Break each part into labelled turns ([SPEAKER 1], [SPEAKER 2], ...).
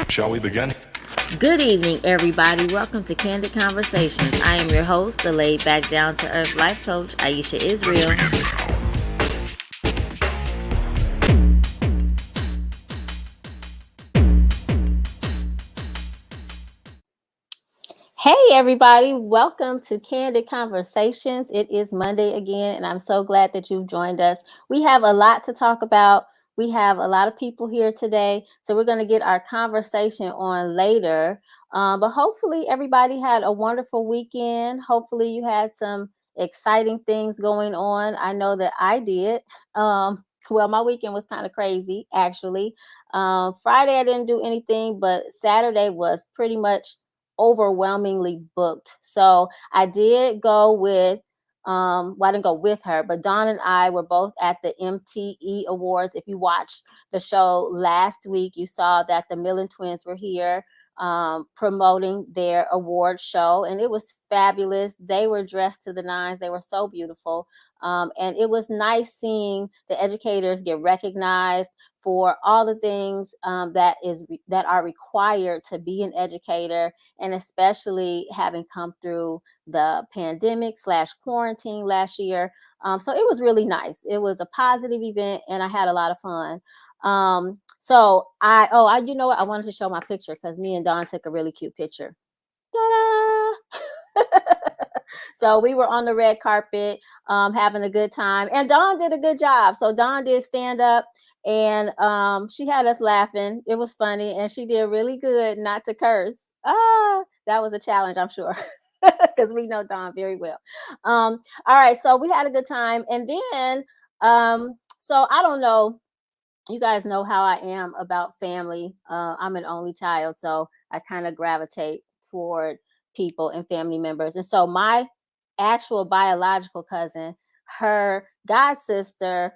[SPEAKER 1] Shall we begin?
[SPEAKER 2] Good evening, everybody. Welcome to Candid Conversations. I am your host, the laid back, down to earth life coach, Aisha Israel. Hey, everybody. Welcome to Candid Conversations. It is Monday again, and I'm so glad that you've joined us. We have a lot to talk about. We have a lot of people here today, so we're going to get our conversation on later. But hopefully, everybody had a wonderful weekend. Hopefully, you had some exciting things going on. I know that I did. Well, my weekend was kind of crazy, actually. Friday, I didn't do anything, but Saturday was pretty much overwhelmingly booked. So I did go with well, I didn't go with her, but Dawn and I were both at the MTE Awards. If you watched the show last week, you saw that the Millen twins were here promoting their award show, and it was fabulous. They were dressed to the nines. They were so beautiful. And it was nice seeing the educators get recognized for all the things that are required to be an educator, and especially having come through the pandemic/quarantine last year. So it was really nice. It was a positive event, and I had a lot of fun. You know what? I wanted to show my picture because me and Dawn took a really cute picture. Ta-da! So we were on the red carpet, having a good time, and Dawn did a good job. So Dawn did stand up, and she had us laughing. It was funny, and she did really good not to curse. That was a challenge, I'm sure, because we know Dawn very well. All right, so we had a good time, and then so I don't know. You guys know how I am about family. I'm an only child, so I kind of gravitate toward people and family members. And so my actual biological cousin, her god sister,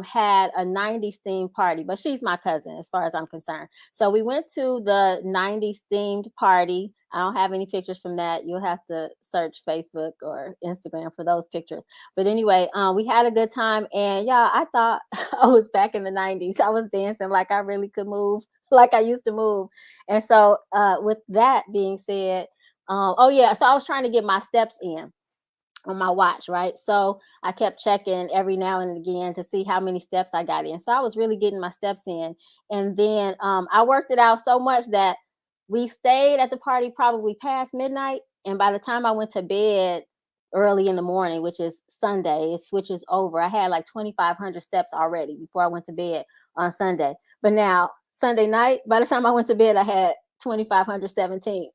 [SPEAKER 2] had a 90s themed party, but she's my cousin as far as I'm concerned. So we went to the 90s themed party. I don't have any pictures from that. You'll have to search Facebook or Instagram for those pictures. But anyway, we had a good time, and y'all, I thought I was back in the 90s. I was dancing like I really could move, like I used to move. And so, with that being said, oh yeah, so I was trying to get my steps in on my watch, right? So I kept checking every now and again to see how many steps I got in. So I was really getting my steps in. And then I worked it out so much that we stayed at the party probably past midnight. And by the time I went to bed early in the morning, which is Sunday, it switches over. I had like 2,500 steps already before I went to bed on Sunday. But now, Sunday night, by the time I went to bed, I had 2,517.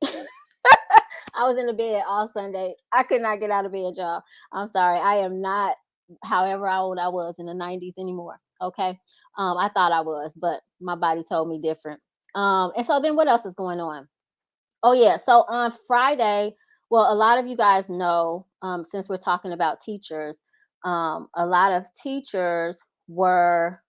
[SPEAKER 2] I was in the bed all Sunday. I could not get out of bed, y'all. I'm sorry. I am not however old I was in the 90s anymore. Okay. I thought I was, but my body told me different. And so then what else is going on? Oh, yeah. So on Friday, well, a lot of you guys know, since we're talking about teachers, a lot of teachers were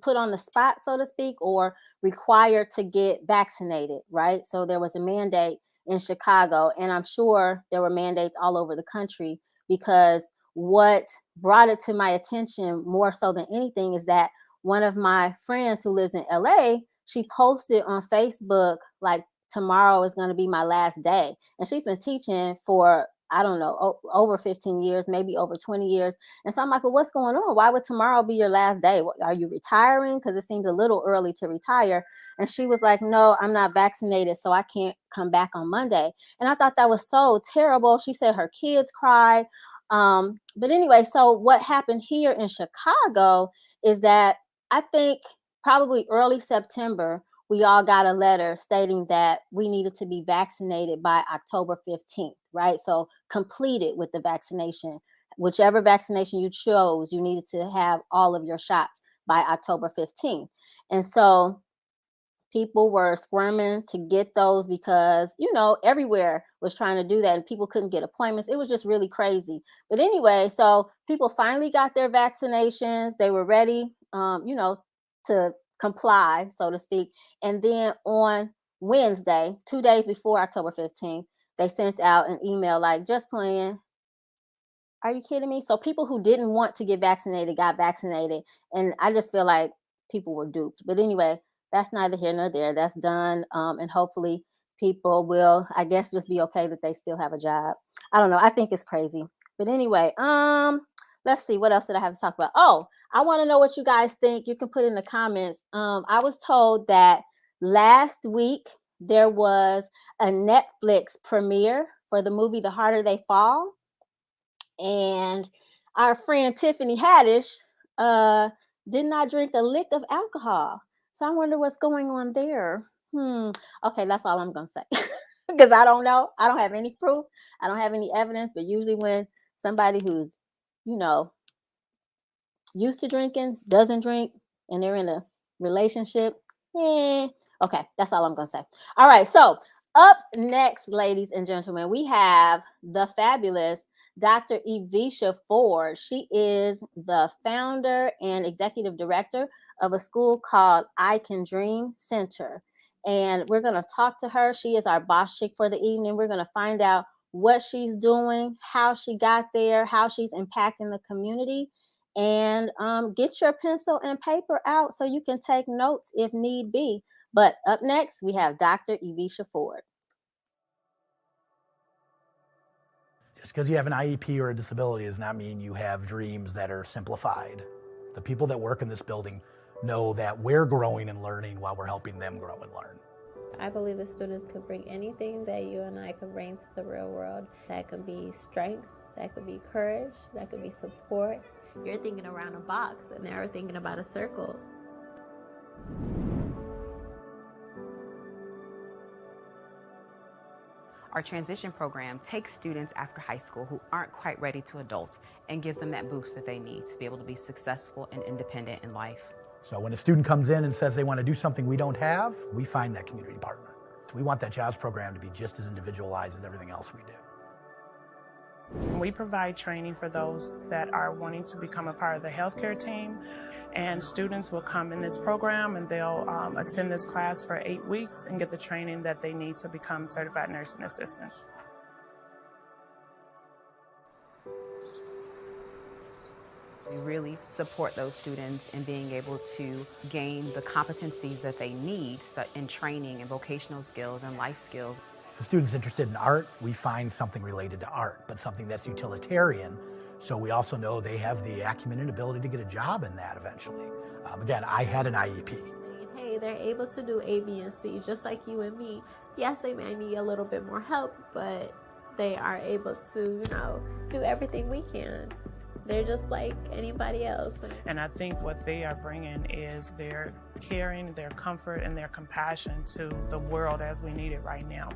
[SPEAKER 2] put on the spot, so to speak, or required to get vaccinated, right? So there was a mandate in Chicago, and I'm sure there were mandates all over the country, because what brought it to my attention more so than anything is that one of my friends who lives in LA, she posted on Facebook like, tomorrow is going to be my last day. And she's been teaching for, I don't know, over 15 years, maybe over 20 years. And so I'm like, well, what's going on? Why would tomorrow be your last day? Are you retiring? Because it seems a little early to retire. And she was like, no, I'm not vaccinated, so I can't come back on Monday. And I thought that was so terrible. She said her kids cried. But anyway, so what happened here in Chicago is that I think probably early September, we all got a letter stating that we needed to be vaccinated by October 15th, right? So completed with the vaccination. Whichever vaccination you chose, you needed to have all of your shots by October 15th. And so people were squirming to get those because, everywhere was trying to do that and people couldn't get appointments. It was just really crazy. But anyway, so people finally got their vaccinations. They were ready, to comply, so to speak. And then on Wednesday, 2 days before October 15th, they sent out an email like, just playing. Are you kidding me? So people who didn't want to get vaccinated got vaccinated. And I just feel like people were duped. But anyway, that's neither here nor there. That's done. And hopefully people will, I guess, just be okay that they still have a job. I don't know. I think it's crazy. But anyway, let's see, what else did I have to talk about? Oh, I want to know what you guys think. You can put in the comments. I was told that last week there was a Netflix premiere for the movie The Harder They Fall. And our friend Tiffany Haddish uh, did not drink a lick of alcohol. So I wonder what's going on there. Okay, that's all I'm gonna say. Because I don't know. I don't have any proof. I don't have any evidence. But usually when somebody who's, you know, used to drinking doesn't drink and they're in a relationship, okay, that's all I'm gonna say. All right, so up next, ladies and gentlemen, we have the fabulous Dr. Evisha Ford. She is the founder and executive director of a school called iCan Center. And we're going to talk to her. She is our boss chick for the evening. We're going to find out what she's doing, how she got there, how she's impacting the community. And get your pencil and paper out so you can take notes if need be. But up next, we have Dr. Evisha Ford.
[SPEAKER 1] Just because you have an IEP or a disability does not mean you have dreams that are simplified. The people that work in this building know that we're growing and learning while we're helping them grow and learn.
[SPEAKER 3] I believe the students can bring anything that you and I can bring to the real world. That could be strength, that could be courage, that could be support. You're thinking around a box and they're thinking about a circle.
[SPEAKER 4] Our transition program takes students after high school who aren't quite ready to adults and gives them that boost that they need to be able to be successful and independent in life.
[SPEAKER 1] So when a student comes in and says they want to do something we don't have, we find that community partner. We want that jobs program to be just as individualized as everything else we do.
[SPEAKER 5] We provide training for those that are wanting to become a part of the healthcare team, and students will come in this program and they'll attend this class for 8 weeks and get the training that they need to become certified nursing assistants.
[SPEAKER 4] We really support those students in being able to gain the competencies that they need in training and vocational skills and life skills.
[SPEAKER 1] If a student's interested in art, we find something related to art, but something that's utilitarian. So we also know they have the acumen and ability to get a job in that eventually. Again, I had an IEP.
[SPEAKER 3] Hey, they're able to do A, B, and C just like you and me. Yes, they may need a little bit more help, but they are able to, do everything we can. They're just like anybody else.
[SPEAKER 5] And I think what they are bringing is their caring, their comfort, and their compassion to the world as we need it right now.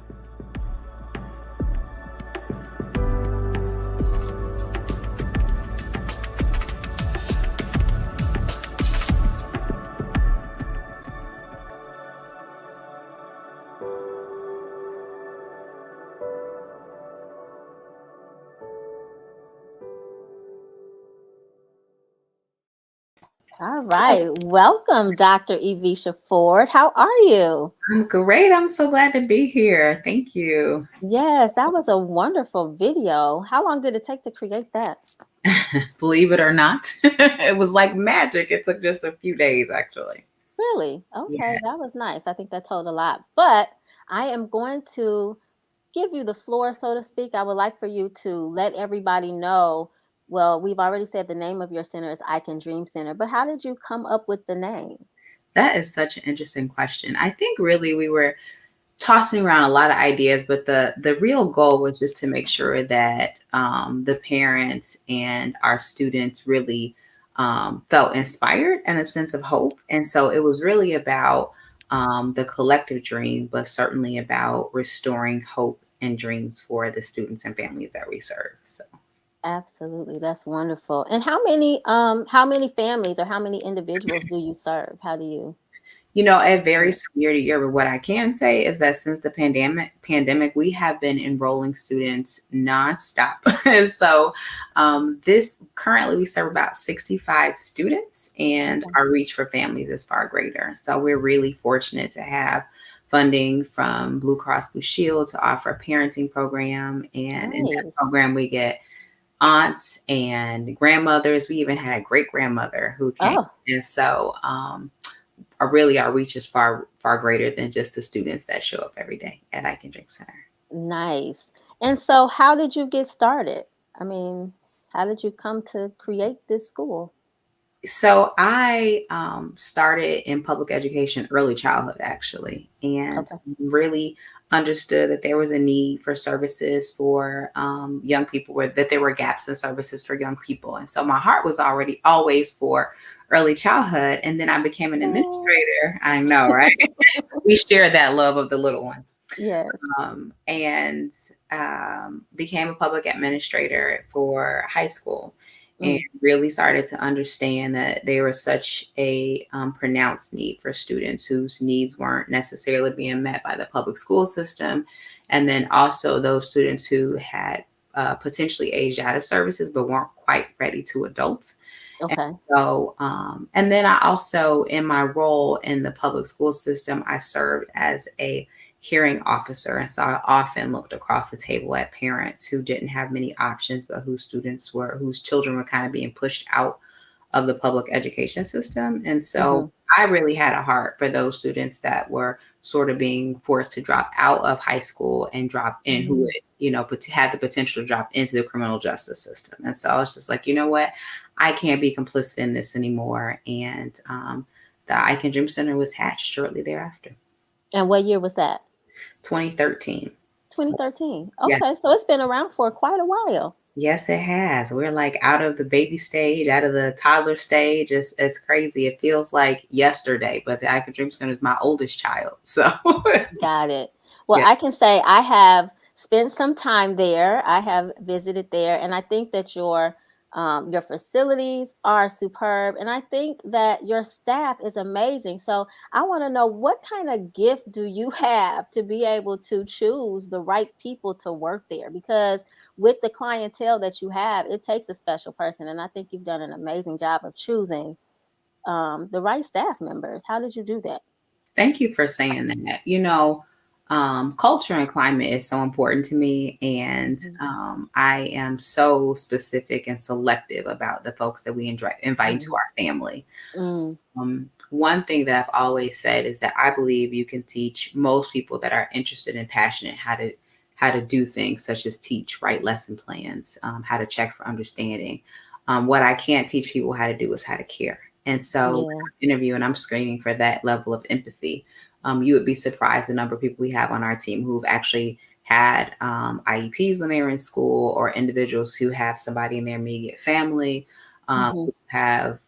[SPEAKER 2] All right. Welcome, Dr. Evisha Ford. How are you?
[SPEAKER 6] I'm great. I'm so glad to be here. Thank you.
[SPEAKER 2] Yes, that was a wonderful video. How long did it take to create that?
[SPEAKER 6] Believe it or not, it was like magic. It took just a few days, actually.
[SPEAKER 2] Really? Okay,
[SPEAKER 6] Yeah.
[SPEAKER 2] that was nice. I think that told a lot. But I am going to give you the floor, so to speak. I would like for you to let everybody know. Well, we've already said the name of your center is iCan Center, but how did you come up with the name?
[SPEAKER 6] That is such an interesting question. I think really we were tossing around a lot of ideas, but the real goal was just to make sure that the parents and our students really felt inspired and a sense of hope. And so it was really about the collective dream, but certainly about restoring hopes and dreams for the students and families that we serve. So.
[SPEAKER 2] Absolutely. That's wonderful. And how many families or how many individuals do you serve? How do you?
[SPEAKER 6] It varies from year to year, but what I can say is that since the pandemic, we have been enrolling students nonstop. So this currently we serve about 65 students, and our reach for families is far greater. So we're really fortunate to have funding from Blue Cross Blue Shield to offer a parenting program. And in that program, we get aunts and grandmothers. We even had a great grandmother who came. And so our reach is far greater than just the students that show up every day at iCan Dream Center.
[SPEAKER 2] Nice. And so how did you get started? I mean, how did you come to create this school?
[SPEAKER 6] So I started in public education, early childhood, actually, and
[SPEAKER 2] Okay.
[SPEAKER 6] really understood that there was a need for services for young people, that there were gaps in services for young people. And so my heart was always for early childhood. And then I became an
[SPEAKER 2] Oh.
[SPEAKER 6] administrator. I know, right? We share that love of the little ones.
[SPEAKER 2] Yes.
[SPEAKER 6] And became a public administrator for high school, and really started to understand that there was such a pronounced need for students whose needs weren't necessarily being met by the public school system. And then also those students who had potentially aged out of services but weren't quite ready to adult. And
[SPEAKER 2] Okay.
[SPEAKER 6] so, and then I also, in my role in the public school system, I served as a hearing officer. And so I often looked across the table at parents who didn't have many options, but whose children were kind of being pushed out of the public education system. And so I really had a heart for those students that were sort of being forced to drop out of high school and drop in, who would, had the potential to drop into the criminal justice system. And so I was just like, you know what? I can't be complicit in this anymore. And the iCan Dream Center was hatched shortly thereafter.
[SPEAKER 2] And what year was that?
[SPEAKER 6] 2013.
[SPEAKER 2] 2013.
[SPEAKER 6] Yeah.
[SPEAKER 2] Okay, so it's been around for quite a while.
[SPEAKER 6] Yes, it has. We're like out of the baby stage, out of the toddler stage. It's crazy. It feels like yesterday, but the iCan Dream Center is my oldest child. So
[SPEAKER 2] Got it. Well,
[SPEAKER 6] Yeah.
[SPEAKER 2] I can say I have spent some time there. I have visited there, and I think that your facilities are superb, and I think that your staff is amazing. So I want to know, what kind of gift do you have to be able to choose the right people to work there? Because with the clientele that you have, it takes a special person, and I think you've done an amazing job of choosing the right staff members. How did you do that?
[SPEAKER 6] Thank you for saying that. Culture and climate is so important to me. And I am so specific and selective about the folks that we invite into our family. One thing that I've always said is that I believe you can teach most people that are interested and passionate how to do things such as teach, write lesson plans, how to check for understanding. What I can't teach people how to do is how to care. And so when I'm interviewing, I'm screening for that level of empathy. You would be surprised the number of people we have on our team who've actually had IEPs when they were in school, or individuals who have somebody in their immediate family who have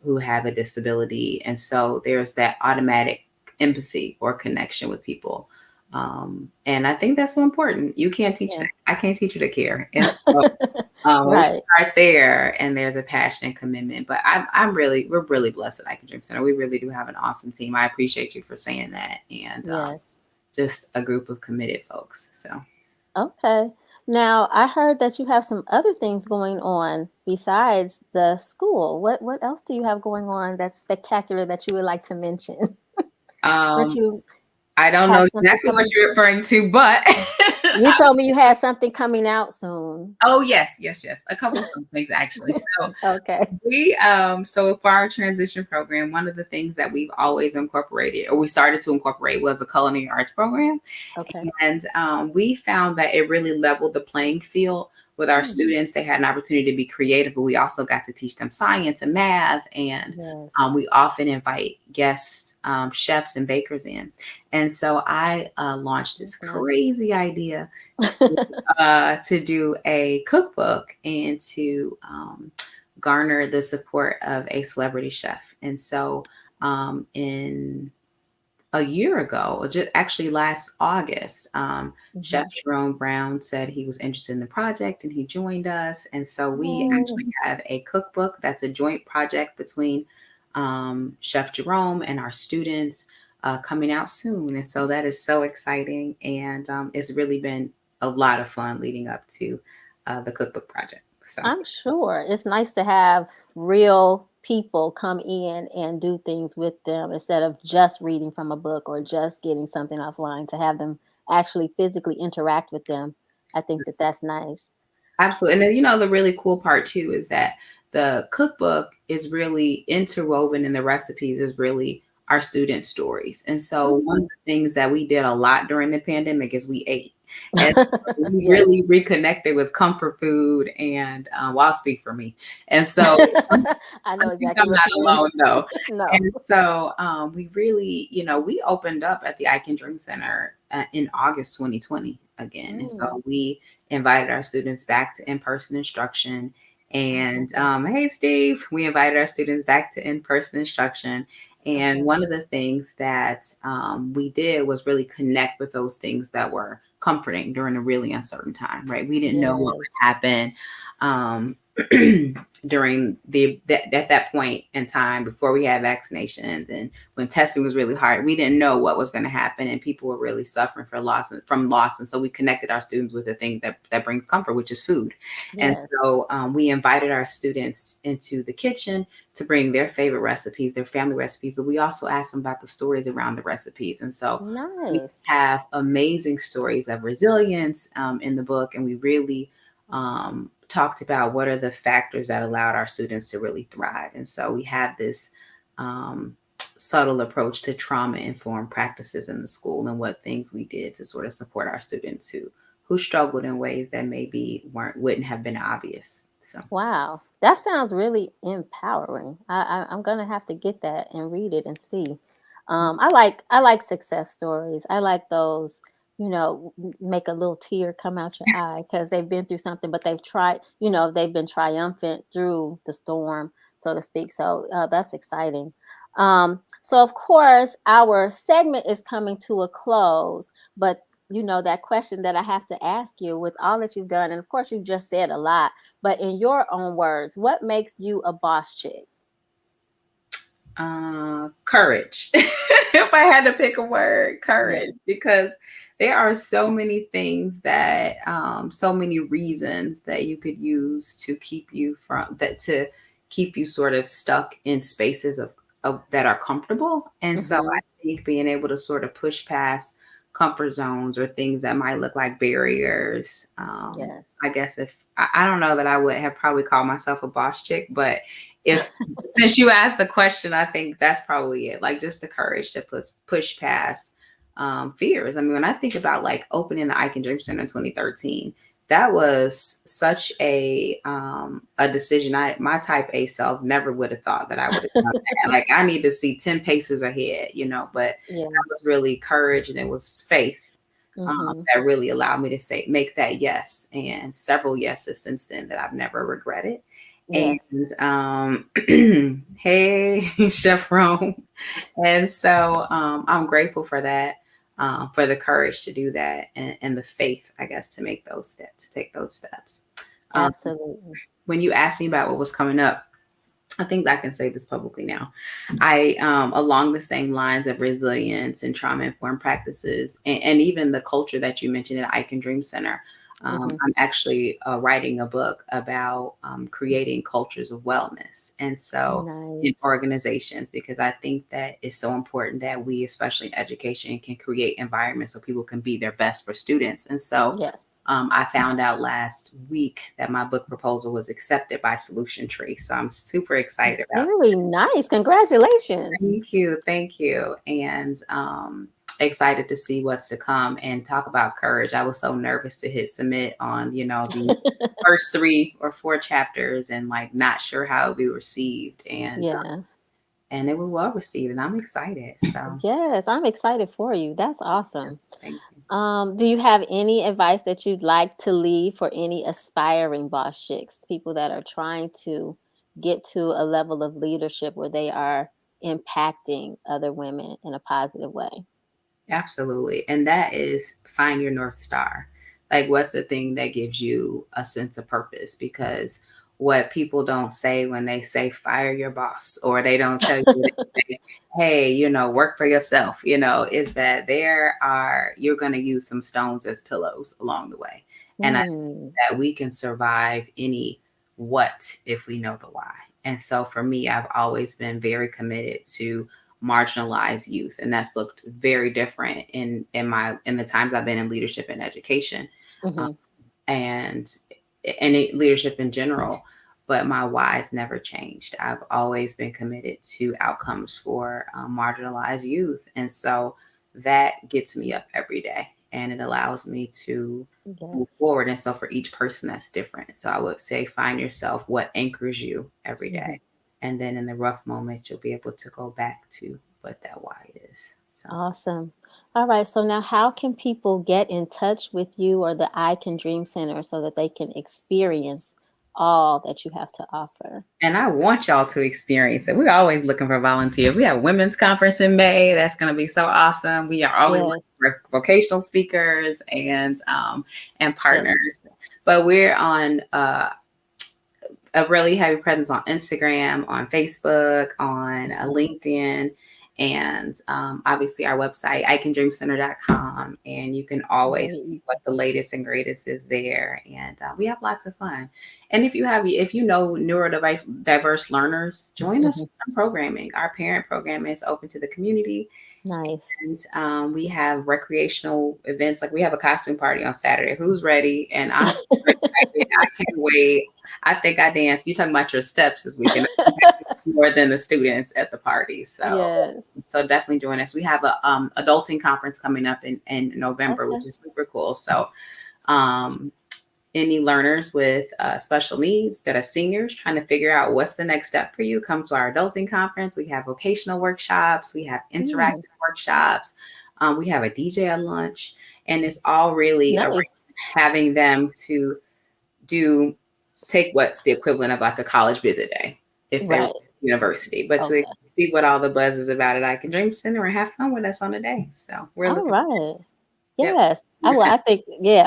[SPEAKER 6] a disability. And so there's that automatic empathy or connection with people. And I think that's so important. You can't teach that. I can't teach you to care. And so we start there, and there's a passion and commitment. But we're really blessed at iCan Dream Center. We really do have an awesome team. I appreciate you for saying that. And just a group of committed folks. So
[SPEAKER 2] Okay. Now, I heard that you have some other things going on besides the school. What else do you have going on that's spectacular that you would like to mention? Aren't you
[SPEAKER 6] I don't know exactly what you're referring to, but
[SPEAKER 2] you told me you had something coming out soon.
[SPEAKER 6] Oh, yes. A couple of some things, actually. So
[SPEAKER 2] Okay.
[SPEAKER 6] So for our transition program, one of the things that we've always incorporated, or we started to incorporate, was a culinary arts program.
[SPEAKER 2] Okay.
[SPEAKER 6] And we found that it really leveled the playing field with our students. They had an opportunity to be creative, but we also got to teach them science and math. And we often invite guests, chefs and bakers in. And so I launched this crazy idea to do a cookbook and to garner the support of a celebrity chef. And so in a year ago, actually last August, Chef Jerome Brown said he was interested in the project, and he joined us. And so we actually have a cookbook that's a joint project between Chef Jerome and our students coming out soon. And so that is so exciting. And it's really been a lot of fun leading up to the cookbook project. So
[SPEAKER 2] I'm sure it's nice to have real people come in and do things with them instead of just reading from a book or just getting something offline, to have them actually physically interact with them. I think that that's nice.
[SPEAKER 6] Absolutely. And then, the really cool part too is that the cookbook is really interwoven, and the recipes is really our students' stories. And so one of the things that we did a lot during the pandemic is we ate. And we really reconnected with comfort food. And well, I'll speak for me. And so
[SPEAKER 2] I know
[SPEAKER 6] I think
[SPEAKER 2] exactly
[SPEAKER 6] I'm
[SPEAKER 2] what
[SPEAKER 6] not
[SPEAKER 2] you mean.
[SPEAKER 6] alone though.
[SPEAKER 2] No.
[SPEAKER 6] And so we really, we opened up at the iCan Dream Center in August 2020 again. And so we invited our students back to in-person instruction. And hey, Steve, we invited our students back to in-person instruction. And one of the things that we did was really connect with those things that were comforting during a really uncertain time, right? We didn't know what would happen during at that point in time before we had vaccinations and when testing was really hard. We didn't know what was going to happen, and people were really suffering from loss. And so we connected our students with the thing that brings comfort, which is food. And so we invited our students into the kitchen to bring their favorite recipes, their family recipes, but we also asked them about the stories around the recipes. And so we have amazing stories of resilience in the book, and we really talked about what are the factors that allowed our students to really thrive. And so we have this subtle approach to trauma-informed practices in the school and what things we did to sort of support our students who struggled in ways that maybe wouldn't have been obvious. So
[SPEAKER 2] wow, that sounds really empowering. I'm gonna have to get that and read it and see. I like success stories. I like those, make a little tear come out your eye because they've been through something, but they've been triumphant through the storm, so to speak. So that's exciting. So of course our segment is coming to a close, but that question that I have to ask you with all that you've done, and of course you've just said a lot, but in your own words, what makes you a boss chick?
[SPEAKER 6] Courage. If I had to pick a word, courage, because there are so many things that, so many reasons that you could use to keep you sort of stuck in spaces of that are comfortable. And so I think being able to sort of push past comfort zones or things that might look like barriers. I guess I don't know that I would have probably called myself a boss chick, but since you asked the question, I think that's probably it. Like just the courage to push past fears. I mean, when I think about like opening the iCan Dream Center in 2013, that was such a decision. My type A self never would have thought that I would have done that. Like I need to see 10 paces ahead, but that was really courage, and it was faith that really allowed me to make that yes, and several yeses since then that I've never regretted. Yes. And hey, Chef Rome. And so I'm grateful for that. For the courage to do that and the faith, I guess, to take those steps.
[SPEAKER 2] Absolutely.
[SPEAKER 6] When you asked me about what was coming up, I think I can say this publicly now. I, along the same lines of resilience and trauma-informed practices, and even the culture that you mentioned at iCan Dream Center, I'm actually writing a book about creating cultures of wellness. And so in organizations, because I think that it's so important that we, especially in education, can create environments so people can be their best for students. And so I found out last week that my book proposal was accepted by Solution Tree. So I'm super excited about it.
[SPEAKER 2] Very nice. Congratulations.
[SPEAKER 6] Thank you. And excited to see what's to come and talk about courage. I was so nervous to hit submit on, these first 3 or 4 chapters and like not sure how it would be received. And and it was well received, and I'm excited. So
[SPEAKER 2] yes, I'm excited for you. That's awesome.
[SPEAKER 6] Thank you.
[SPEAKER 2] Do you have any advice that you'd like to leave for any aspiring boss chicks, people that are trying to get to a level of leadership where they are impacting other women in a positive way?
[SPEAKER 6] Absolutely. And that is find your North Star. Like, what's the thing that gives you a sense of purpose? Because what people don't say when they say fire your boss, or they don't tell you, say, hey, work for yourself, is that you're going to use some stones as pillows along the way. And I think that we can survive any what if we know the why. And so for me, I've always been very committed to marginalized youth, and that's looked very different in the times I've been in leadership and education, and leadership in general. but my why's never changed. I've always been committed to outcomes for marginalized youth. And so that gets me up every day and it allows me to move forward. And so for each person, that's different. So I would say, find yourself what anchors you every day. And then in the rough moments, you'll be able to go back to what that why is. So.
[SPEAKER 2] Awesome. All right. So now how can people get in touch with you or the iCan Dream Center so that they can experience all that you have to offer?
[SPEAKER 6] And I want y'all to experience it. We're always looking for volunteers. We have a women's conference in May. That's going to be so awesome. We are always looking for vocational speakers and partners. But we're on a really heavy presence on Instagram, on Facebook, on LinkedIn, and obviously our website, icandreamcenter.com. And you can always see what the latest and greatest is there. And we have lots of fun. And if you know neurodiverse learners, join us for some programming. Our parent program is open to the community.
[SPEAKER 2] Nice.
[SPEAKER 6] And we have recreational events. Like we have a costume party on Saturday. Who's ready? And I'm super excited. I can't wait. I think I danced. You talking about your steps this weekend more than the students at the party. So definitely join us. We have a adulting conference coming up in November, which is super cool. So any learners with special needs that are seniors trying to figure out what's the next step for you, come to our adulting conference. We have vocational workshops. We have interactive workshops. We have a DJ at lunch. And it's all really having them to take what's the equivalent of like a college visit day if they're university, but to see what all the buzz is about at iCan Dream Center and have fun with us on the day. So we're looking.
[SPEAKER 2] Yes. I think,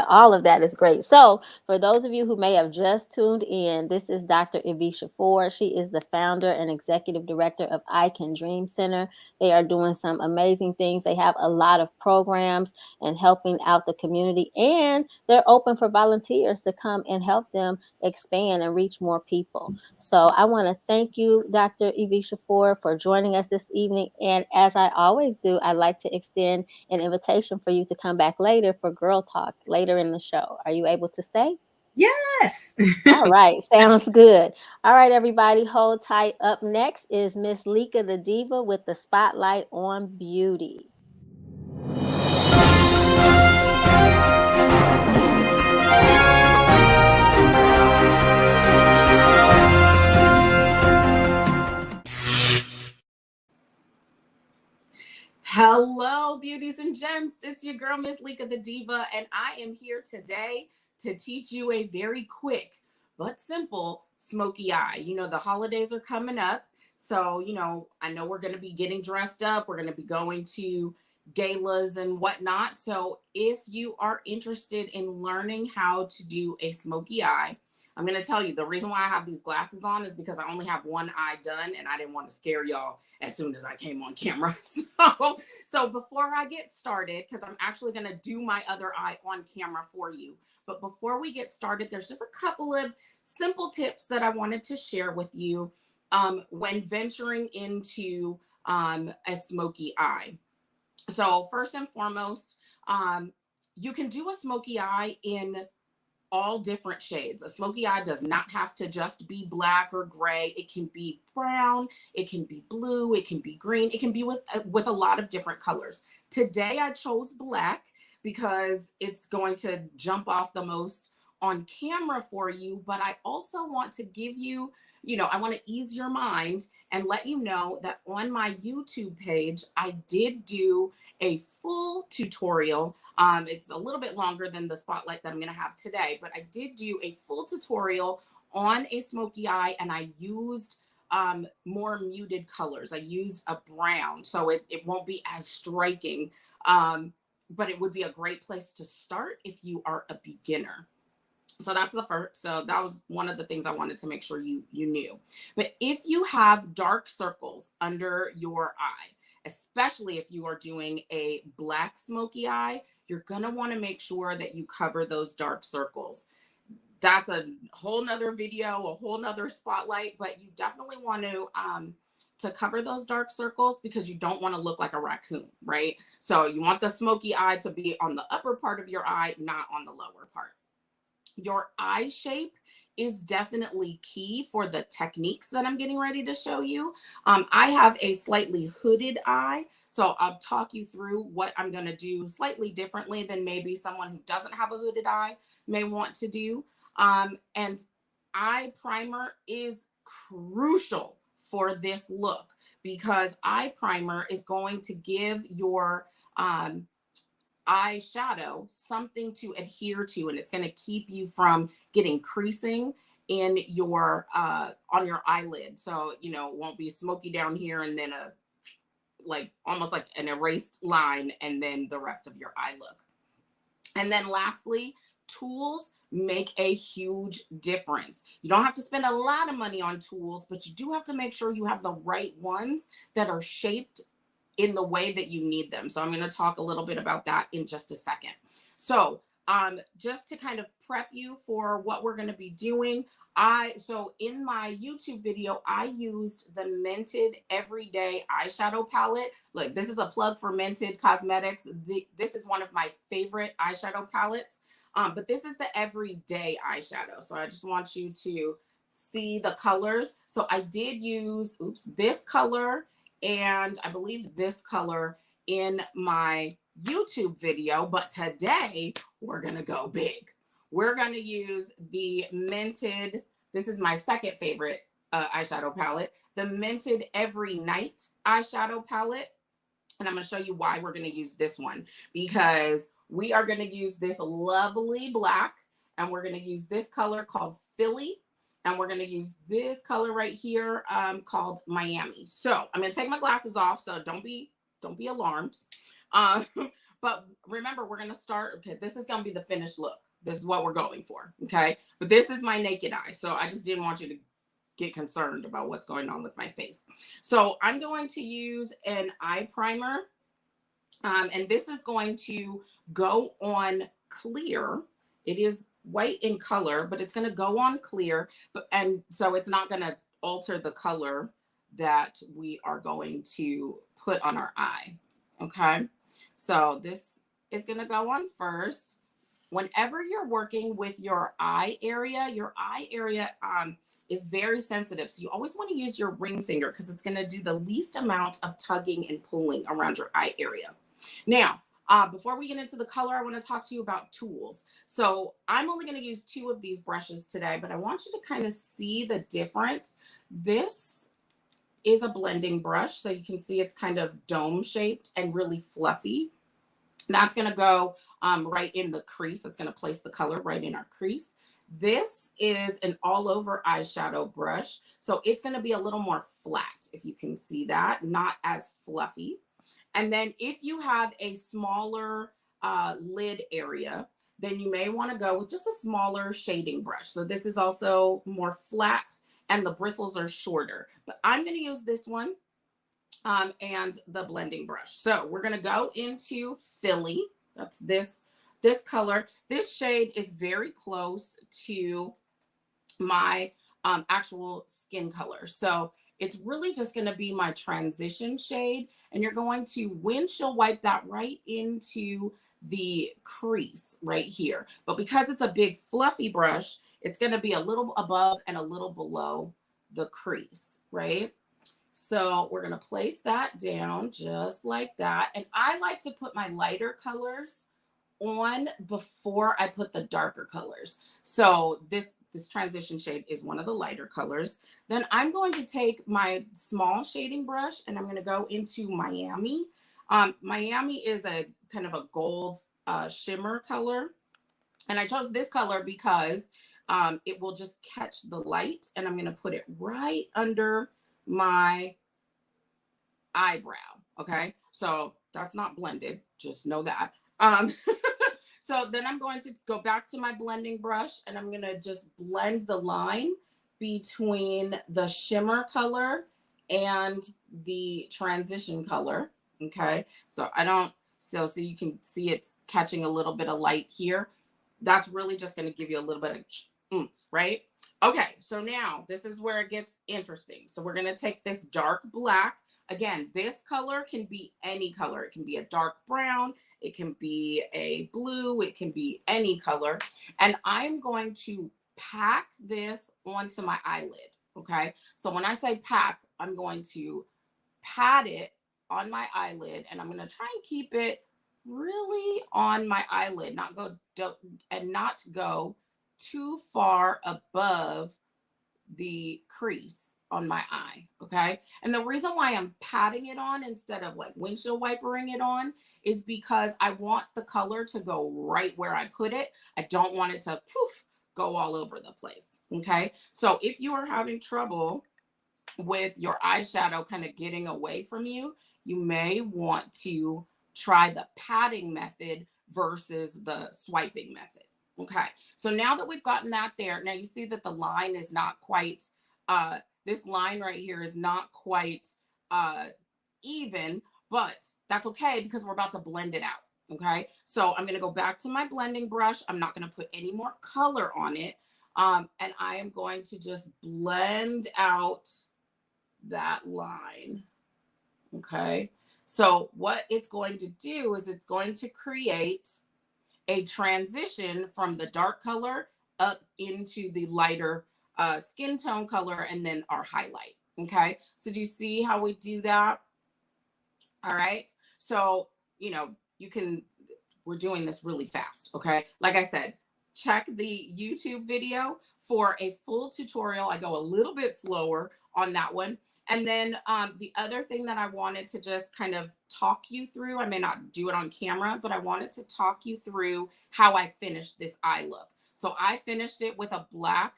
[SPEAKER 2] all of that is great. So for those of you who may have just tuned in, this is Dr. Evisha Ford. She is the founder and executive director of iCan Dream Center. They are doing some amazing things. They have a lot of programs and helping out the community, and they're open for volunteers to come and help them expand and reach more people. So I want to thank you, Dr. Evisha Ford, for joining us this evening. And as I always do, I'd like to extend an invitation for you to come back later for Girl Talk later in the show. Are you able to stay?
[SPEAKER 6] Yes.
[SPEAKER 2] All right. Sounds good. All right, everybody, hold tight. Up next is Miss Lika the Diva with the spotlight on beauty.
[SPEAKER 7] Hello, beauties and gents. It's your girl, Miss Lika the Diva, and I am here today to teach you a very quick but simple smoky eye. You know, the holidays are coming up, so, I know we're going to be getting dressed up. We're going to be going to galas and whatnot. So if you are interested in learning how to do a smoky eye, I'm going to tell you the reason why I have these glasses on is because I only have one eye done and I didn't want to scare y'all as soon as I came on camera. So before I get started, because I'm actually going to do my other eye on camera for you. But before we get started, there's just a couple of simple tips that I wanted to share with you when venturing into a smoky eye. So first and foremost, you can do a smoky eye in all different shades. A smoky eye does not have to just be black or gray. It can be brown, it can be blue, it can be green, it can be with a lot of different colors. Today I chose black because it's going to jump off the most on camera for you, but I also want to give you, I want to ease your mind and let you know that on my YouTube page, I did do a full tutorial. It's a little bit longer than the spotlight that I'm going to have today, but I did do a full tutorial on a smoky eye, and I used more muted colors. I used a brown, so it won't be as striking, but it would be a great place to start if you are a beginner. So that's the first. So that was one of the things I wanted to make sure you knew. But if you have dark circles under your eye, especially if you are doing a black smoky eye, you're going to want to make sure that you cover those dark circles. That's a whole nother video, a whole nother spotlight, but you definitely want to cover those dark circles because you don't want to look like a raccoon, right? So you want the smoky eye to be on the upper part of your eye, not on the lower part. Your eye shape is definitely key for the techniques that I'm getting ready to show you. I have a slightly hooded eye, so I'll talk you through what I'm going to do slightly differently than maybe someone who doesn't have a hooded eye may want to do. And eye primer is crucial for this look, because eye primer is going to give your eyeshadow something to adhere to, and it's going to keep you from getting creasing in your on your eyelid. So it won't be smoky down here and then a like almost like an erased line and then the rest of your eye look. And then lastly, tools make a huge difference. You don't have to spend a lot of money on tools, but you do have to make sure you have the right ones that are shaped in the way that you need them. So I'm going to talk a little bit about that in just a second. So just to kind of prep you for what we're going to be doing, so in my YouTube video, I used the Mented Everyday Eyeshadow Palette. Look, this is a plug for Mented Cosmetics. This is one of my favorite eyeshadow palettes, but this is the everyday eyeshadow. So I just want you to see the colors. So I did use, this color, and I believe this color in my YouTube video, but today we're gonna go big. We're gonna use the Mented, this is my second favorite eyeshadow palette, the Mented Every Night eyeshadow palette. And I'm gonna show you why we're gonna use this one, because we are gonna use this lovely black, and we're gonna use this color called Philly, and we're going to use this color right here called Miami. So I'm going to take my glasses off, so don't be alarmed. But remember, we're going to start, okay, this is going to be the finished look. This is what we're going for, okay? But this is my naked eye, so I just didn't want you to get concerned about what's going on with my face. So I'm going to use an eye primer, and this is going to go on clear. It is white in color, but it's going to go on clear, and so it's not going to alter the color that we are going to put on our eye. Okay, so this is going to go on first. Whenever you're working with your eye area is very sensitive, so you always want to use your ring finger, because it's going to do the least amount of tugging and pulling around your eye area. Now, before we get into the color, I want to talk to you about tools. So I'm only going to use 2 of these brushes today, but I want you to kind of see the difference. This is a blending brush, so you can see it's kind of dome shaped and really fluffy. That's going to go right in the crease. That's going to place the color right in our crease. This is an all over eyeshadow brush, so it's going to be a little more flat, if you can see that, not as fluffy. And then if you have a smaller lid area, then you may want to go with just a smaller shading brush. So this is also more flat and the bristles are shorter, but I'm going to use this one and the blending brush. So we're going to go into Philly. That's this color. This shade is very close to my actual skin color. So it's really just going to be my transition shade, and you're going to windshield wipe that right into the crease right here. But because it's a big fluffy brush, it's going to be a little above and a little below the crease, right? So we're going to place that down just like that. And I like to put my lighter colors on before I put the darker colors. So this transition shade is one of the lighter colors. Then I'm going to take my small shading brush and I'm going to go into Miami. Miami is a kind of a gold shimmer color. And I chose this color because it will just catch the light, and I'm going to put it right under my eyebrow. Okay. So that's not blended. Just know that. So then I'm going to go back to my blending brush and I'm going to just blend the line between the shimmer color and the transition color. Okay. So so you can see it's catching a little bit of light here. That's really just going to give you a little bit of oomph, right? Okay. So now this is where it gets interesting. So we're going to take this dark black. again, this color can be any color. It can be a dark brown, it can be a blue, it can be any color. And I'm going to pack this onto my eyelid. Okay. So when I say pack, I'm going to pat it on my eyelid, and I'm going to try and keep it really on my eyelid, not go too far above the crease on my eye. Okay. And the reason why I'm patting it on instead of like windshield wipering it on is because I want the color to go right where I put it. I don't want it to poof, go all over the place. Okay. So if you are having trouble with your eyeshadow kind of getting away from you, you may want to try the patting method versus the swiping method. Okay, so now that we've gotten that there, now you see that the line is not quite, this line right here is not quite even, but that's okay because we're about to blend it out. Okay, so I'm gonna go back to my blending brush. I'm not gonna put any more color on it. And I am going to just blend out that line. Okay, so what it's going to do is it's going to create a transition from the dark color up into the lighter skin tone color and then our highlight. Okay, so do you see how we do that? All right, so you know, we're doing this really fast. Okay, like I said, check the YouTube video for a full tutorial. I go a little bit slower on that one. And then the other thing that I wanted to just kind of talk you through, I may not do it on camera, but I wanted to talk you through how I finished this eye look. So I finished it with a black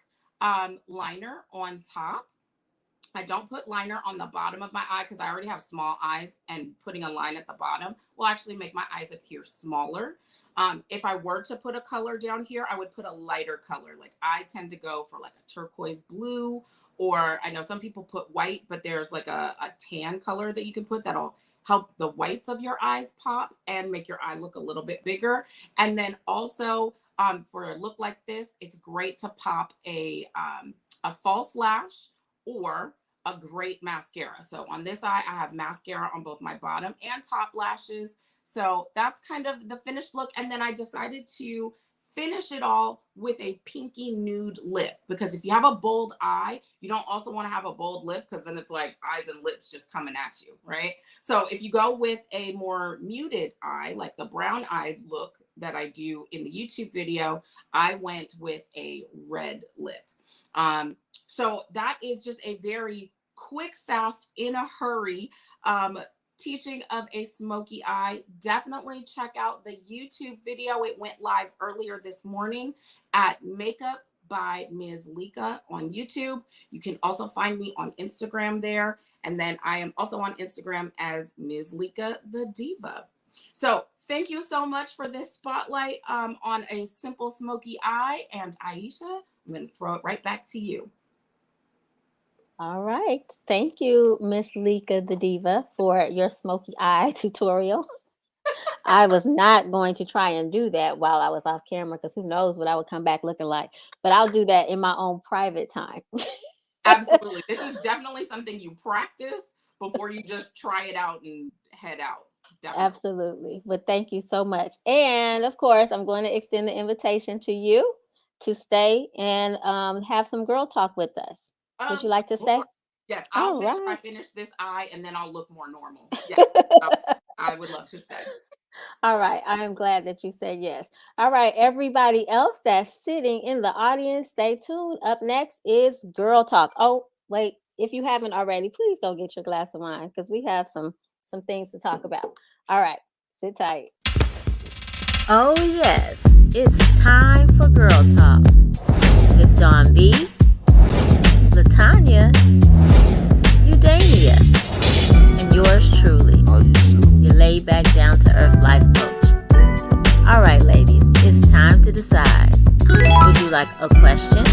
[SPEAKER 7] liner on top. I don't put liner on the bottom of my eye because I already have small eyes, and putting a line at the bottom will actually make my eyes appear smaller. If I were to put a color down here, I would put a lighter color. Like I tend to go for like a turquoise blue, or I know some people put white, but there's like a tan color that you can put that'll help the whites of your eyes pop and make your eye look a little bit bigger. And then also for a look like this, it's great to pop a false lash or a great mascara. So on this eye, I have mascara on both my bottom and top lashes. So that's kind of the finished look. And then I decided to finish it all with a pinky nude lip, because if you have a bold eye, you don't also want to have a bold lip, because then it's like eyes and lips just coming at you, right? So if you go with a more muted eye, like the brown eye look that I do in the YouTube video, I went with a red lip. So that is just a very quick, fast, in a hurry teaching of a smoky eye. Definitely check out the YouTube video. It went live earlier this morning at Makeup by Ms. Lika on YouTube. You can also find me on Instagram there. And then I am also on Instagram as Ms. Lika the Diva. So thank you so much for this spotlight on a simple smoky eye. And Aisha, I'm going to throw it right back to you.
[SPEAKER 2] All right. Thank you, Miss Lika the Diva, for your smoky eye tutorial. I was not going to try and do that while I was off camera, because who knows what I would come back looking like. But I'll do that in my own private time.
[SPEAKER 7] Absolutely. This is definitely something you practice before you just try it out and head out. Definitely.
[SPEAKER 2] Absolutely. But thank you so much. And of course, I'm going to extend the invitation to you to stay and have some girl talk with us. Would you like to stay?
[SPEAKER 7] Yes, I'll make sure I finish this eye and then I'll look more normal. Yeah, I would love to stay.
[SPEAKER 2] All right. I am glad that you said yes. All right. Everybody else that's sitting in the audience, stay tuned. Up next is Girl Talk. Oh, wait. If you haven't already, please go get your glass of wine, because we have some things to talk about. All right. Sit tight.
[SPEAKER 8] Oh, yes. It's time for Girl Talk with Dawn B, LaTanya, Udania, and yours truly, your laid back, down to earth life coach. All right, ladies, it's time to decide. Would you like a question,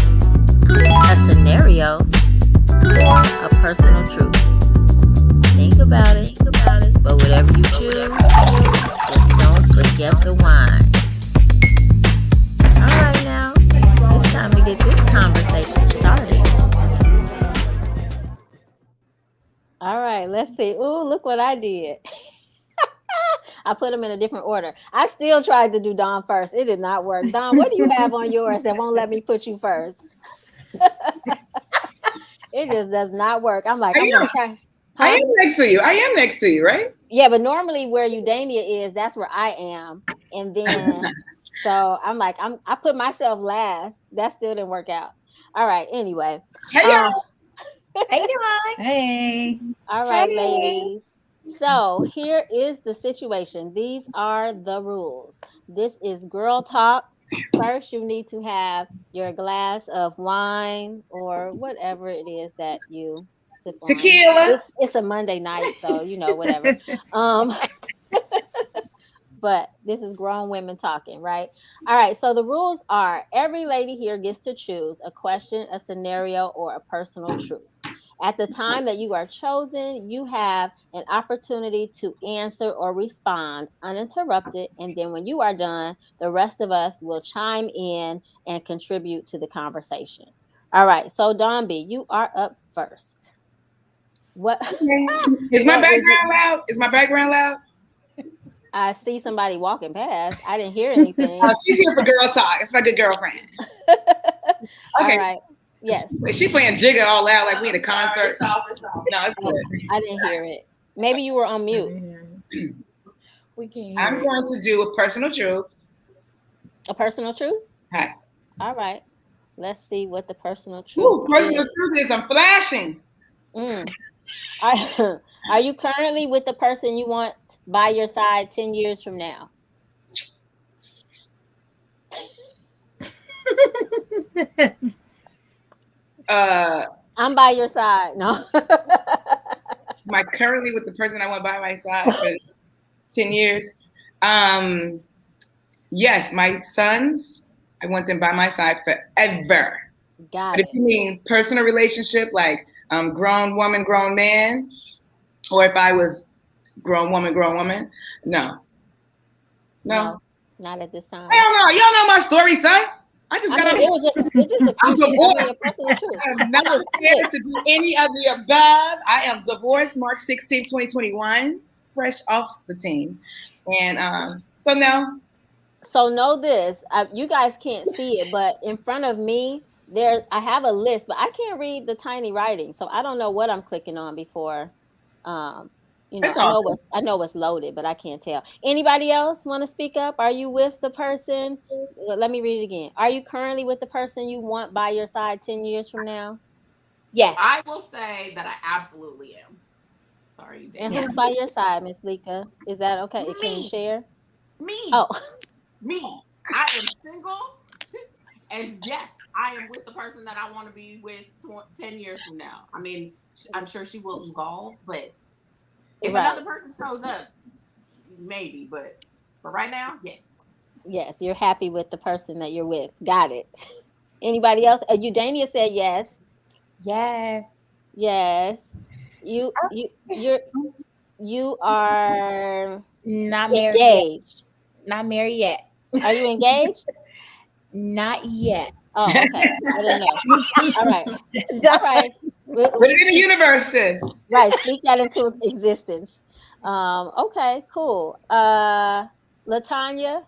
[SPEAKER 8] a scenario, or a personal truth? Think about it, but whatever you choose, just don't forget the wine. All right, now, it's time to get this conversation started.
[SPEAKER 2] All right, let's see. Ooh, look what I did. I put them in a different order. I still tried to do Dawn first. It did not work. Dawn, what do you have on yours that won't let me put you first? It just does not work. I'm like, I'm going to try. Huh?
[SPEAKER 6] I am next to you. I am next to you, right?
[SPEAKER 2] Yeah, but normally where Udania is, that's where I am. And then, so I'm like, I put myself last. That still didn't work out. All right. Anyway.
[SPEAKER 6] Hey, y'all.
[SPEAKER 8] Hey, Dawn. Hey.
[SPEAKER 2] All right, ladies. So here is the situation. These are the rules. This is girl talk. First, you need to have your glass of wine or whatever it is that you sip on.
[SPEAKER 6] Tequila.
[SPEAKER 2] It's a Monday night, so whatever. But this is grown women talking, right? All right. So the rules are: every lady here gets to choose a question, a scenario, or a personal truth. At the time that you are chosen, you have an opportunity to answer or respond uninterrupted. And then when you are done, the rest of us will chime in and contribute to the conversation. All right. So Dawn B, you are up first. What
[SPEAKER 6] is my background loud? Is my background loud?
[SPEAKER 2] I see somebody walking past. I didn't hear anything.
[SPEAKER 6] She's here for girl talk. It's my good girlfriend. Okay.
[SPEAKER 2] All right. Yes.
[SPEAKER 6] She playing Jigga all loud like we in a concert. No, it's good.
[SPEAKER 2] I didn't hear it. Maybe you were on mute.
[SPEAKER 8] We can't hear
[SPEAKER 6] I'm going to do a personal truth.
[SPEAKER 2] A personal truth?
[SPEAKER 6] Hi.
[SPEAKER 2] All right. Let's see what the personal truth
[SPEAKER 6] personal truth is I'm flashing.
[SPEAKER 2] Are you currently with the person you want by your side 10 years from now? I'm by your side. No.
[SPEAKER 6] Am I currently with the person I want by my side for 10 years? Yes, my sons, I want them by my side forever. But if you mean personal relationship, like grown woman, grown man, or if I was grown woman, no.
[SPEAKER 2] Not at this time.
[SPEAKER 6] Hell no. Y'all know my story, son. I just got
[SPEAKER 2] it's just a
[SPEAKER 6] I'm divorced.
[SPEAKER 2] personal truth.
[SPEAKER 6] I am not scared to do any of the above. I am divorced March 16, 2021, fresh off the team. And so no.
[SPEAKER 2] So know this, you guys can't see it, but in front of me, I have a list, but I can't read the tiny writing. So I don't know what I'm clicking on before. I know it's loaded, but I can't tell. Anybody else want to speak up? Are you with the person? Let me read it again. Are you currently with the person you want by your side 10 years from now?
[SPEAKER 8] Yes.
[SPEAKER 7] I will say that I absolutely am. Sorry, you didn't.
[SPEAKER 2] And who's by your side, Miss Lika? Is that okay?
[SPEAKER 7] Me.
[SPEAKER 2] Can you share?
[SPEAKER 7] Me.
[SPEAKER 2] Oh.
[SPEAKER 7] Me. I am single. And yes, I am with the person that I want to be with 10 years from now. I mean, I'm sure she will evolve, but if another person shows up, maybe. But for right now, yes.
[SPEAKER 2] Yes, you're happy with the person that you're with. Got it. Anybody else? Udania said yes.
[SPEAKER 8] Yes.
[SPEAKER 2] Yes. You are
[SPEAKER 8] not married
[SPEAKER 2] engaged.
[SPEAKER 8] Yet. Not married yet.
[SPEAKER 2] Are you engaged?
[SPEAKER 8] Not yet.
[SPEAKER 2] Oh, okay. I didn't know. All right. All right.
[SPEAKER 6] But in the universe, sis.
[SPEAKER 2] Right. Speak that into existence. Okay, cool. LaTanya?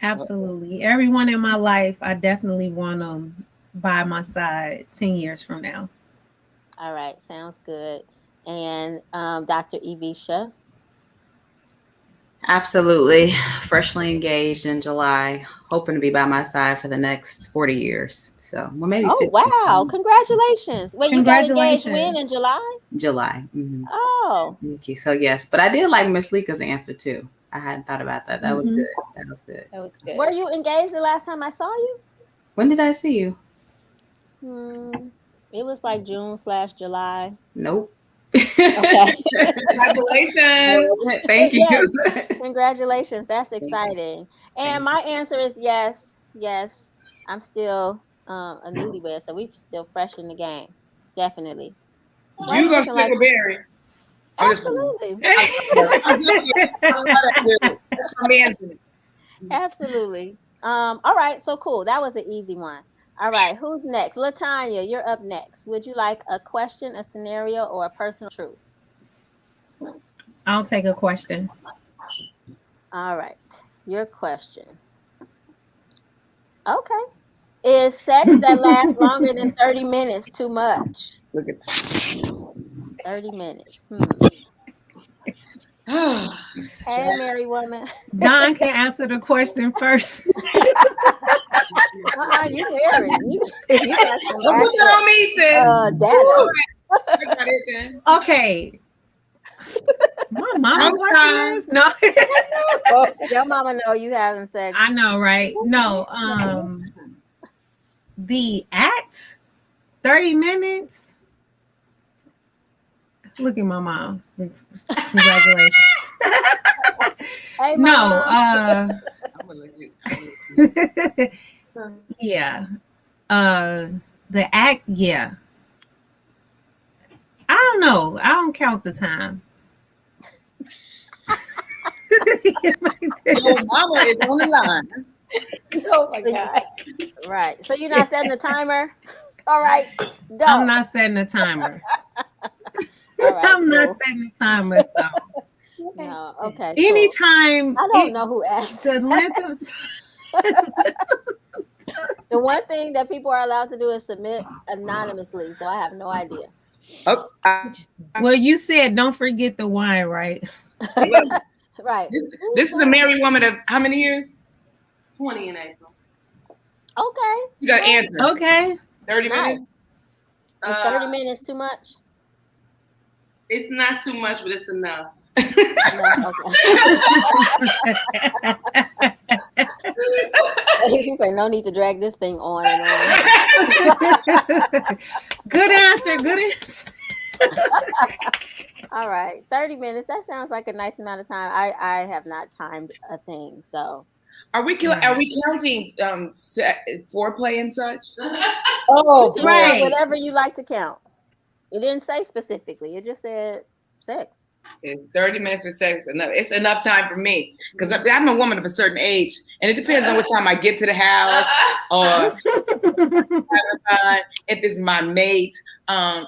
[SPEAKER 9] Absolutely. Everyone in my life, I definitely want them by my side 10 years from now.
[SPEAKER 2] All right. Sounds good. And Dr. Evisha?
[SPEAKER 6] Absolutely. Freshly engaged in July, hoping to be by my side for the next 40 years. So, well, maybe.
[SPEAKER 2] Oh,
[SPEAKER 6] 50.
[SPEAKER 2] wow. Congratulations. Wait, you got engaged when? In July?
[SPEAKER 6] July. Mm-hmm.
[SPEAKER 2] Oh.
[SPEAKER 6] Thank you. So, yes. But I did like Miss Lika's answer, too. I hadn't thought about that. That was good. That was good.
[SPEAKER 2] That was good. Were you engaged the last time I saw you?
[SPEAKER 6] When did I see you?
[SPEAKER 2] It was like June/July.
[SPEAKER 6] Nope.
[SPEAKER 2] Okay.
[SPEAKER 6] Congratulations. Thank you.
[SPEAKER 2] Yes. Congratulations. That's exciting. And my answer is yes. Yes. I'm still a newlywed, so we're still fresh in the game. Definitely.
[SPEAKER 6] You gonna stick with Barry?
[SPEAKER 2] Absolutely. Absolutely. All right. So cool. That was an easy one. All right, who's next? LaTanya, you're up next. Would you like a question, a scenario, or a personal truth?
[SPEAKER 9] I'll take a question.
[SPEAKER 2] All right, your question. Okay. Is sex that lasts longer than 30 minutes too much?
[SPEAKER 6] Look at
[SPEAKER 2] 30 minutes. Hey, Mary woman.
[SPEAKER 9] Don can answer the question first.
[SPEAKER 2] You Mary. You got some
[SPEAKER 6] Don't put that on me, sis.
[SPEAKER 2] data.
[SPEAKER 6] I got it then.
[SPEAKER 9] Okay. My mama watching this? No.
[SPEAKER 2] Oh, your mama know you having sex.
[SPEAKER 9] I know, right? No. The act, 30 minutes. Look at my mom. Congratulations.
[SPEAKER 2] Hey,
[SPEAKER 9] No,
[SPEAKER 6] I'm gonna let you.
[SPEAKER 9] yeah. The act, yeah. I don't know. I don't count the time.
[SPEAKER 6] Your mama is on the line.
[SPEAKER 2] Oh my God. Right. So you're not setting a timer? All right. Go.
[SPEAKER 9] I'm not setting a timer.
[SPEAKER 2] Right,
[SPEAKER 9] I'm not setting a timer. So
[SPEAKER 2] no. Okay.
[SPEAKER 9] Anytime.
[SPEAKER 2] Cool. I don't know who asked.
[SPEAKER 9] The length of time.
[SPEAKER 2] The one thing that people are allowed to do is submit anonymously. So I have no idea.
[SPEAKER 6] Oh,
[SPEAKER 9] well, you said don't forget the wine, right?
[SPEAKER 2] Right.
[SPEAKER 6] This is a married woman of how many years? 20 in April.
[SPEAKER 2] Okay.
[SPEAKER 6] You got answer.
[SPEAKER 9] Okay.
[SPEAKER 6] 30 minutes.
[SPEAKER 2] Is 30 minutes too much?
[SPEAKER 6] It's not too much, but it's enough.
[SPEAKER 2] She said, no need to drag this thing on and on.
[SPEAKER 9] Good answer. Good answer.
[SPEAKER 2] All right. 30 minutes. That sounds like a nice amount of time. I have not timed a thing. So
[SPEAKER 6] Are we counting foreplay and such?
[SPEAKER 2] Oh,
[SPEAKER 9] right.
[SPEAKER 2] Whatever you like to count. It didn't say specifically. It just said sex.
[SPEAKER 6] It's 30 minutes for sex. Enough. It's enough time for me because I'm a woman of a certain age, and it depends on what time I get to the house or if it's my mate.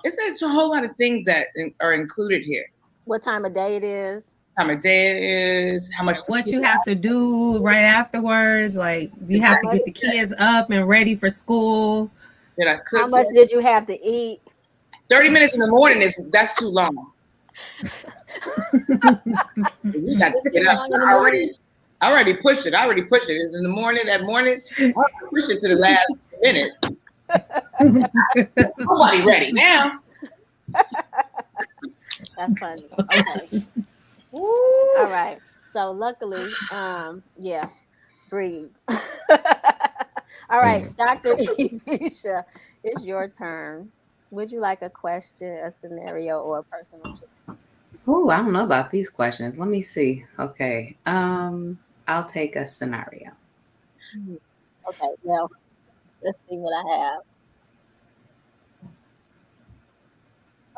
[SPEAKER 6] It's a whole lot of things that are included here.
[SPEAKER 2] What time of day it is?
[SPEAKER 6] Time of day it is. How much?
[SPEAKER 9] What you have to do right afterwards? Like, do you have to get the kids up and ready for school?
[SPEAKER 2] How much did you have to eat?
[SPEAKER 6] 30 minutes in the morning that's too long. You got to get up. I already pushed it. It's in the morning. That morning, I push it to the last minute. Nobody ready now.
[SPEAKER 2] That's funny. Okay. All right. So luckily, yeah, breathe. All right, Dr. Evisha, it's your turn. Would you like a question, a scenario, or a personal truth?
[SPEAKER 6] Oh, I don't know about these questions. Let me see. Okay. I'll take a scenario.
[SPEAKER 2] Okay, well, let's see what I have.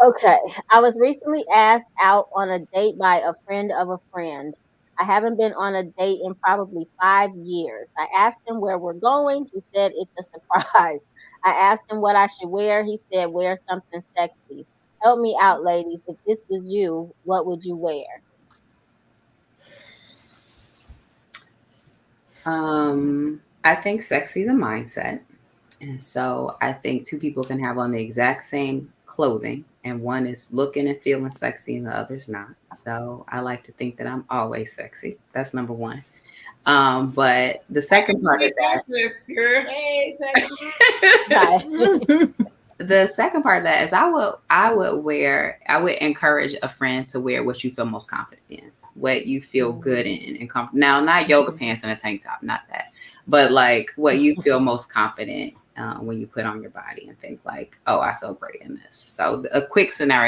[SPEAKER 2] Okay, I was recently asked out on a date by a friend of a friend. I haven't been on a date in probably 5 years. I asked him where we're going. He said it's a surprise. I asked him what I should wear. He said wear something sexy. Help me out, ladies. If this was you, what would you wear?
[SPEAKER 6] I think sexy is a mindset. And so I think two people can have on the exact same clothing, and one is looking and feeling sexy and the other's not. So I like to think that I'm always sexy. That's number one. But the second part of that, the second part of that is I would encourage a friend to wear what you feel most confident in, what you feel good in and comfortable. Now, not yoga pants and a tank top, not that, but like what you feel most confident when you put on your body and think like, oh, I feel great in this. So a quick story.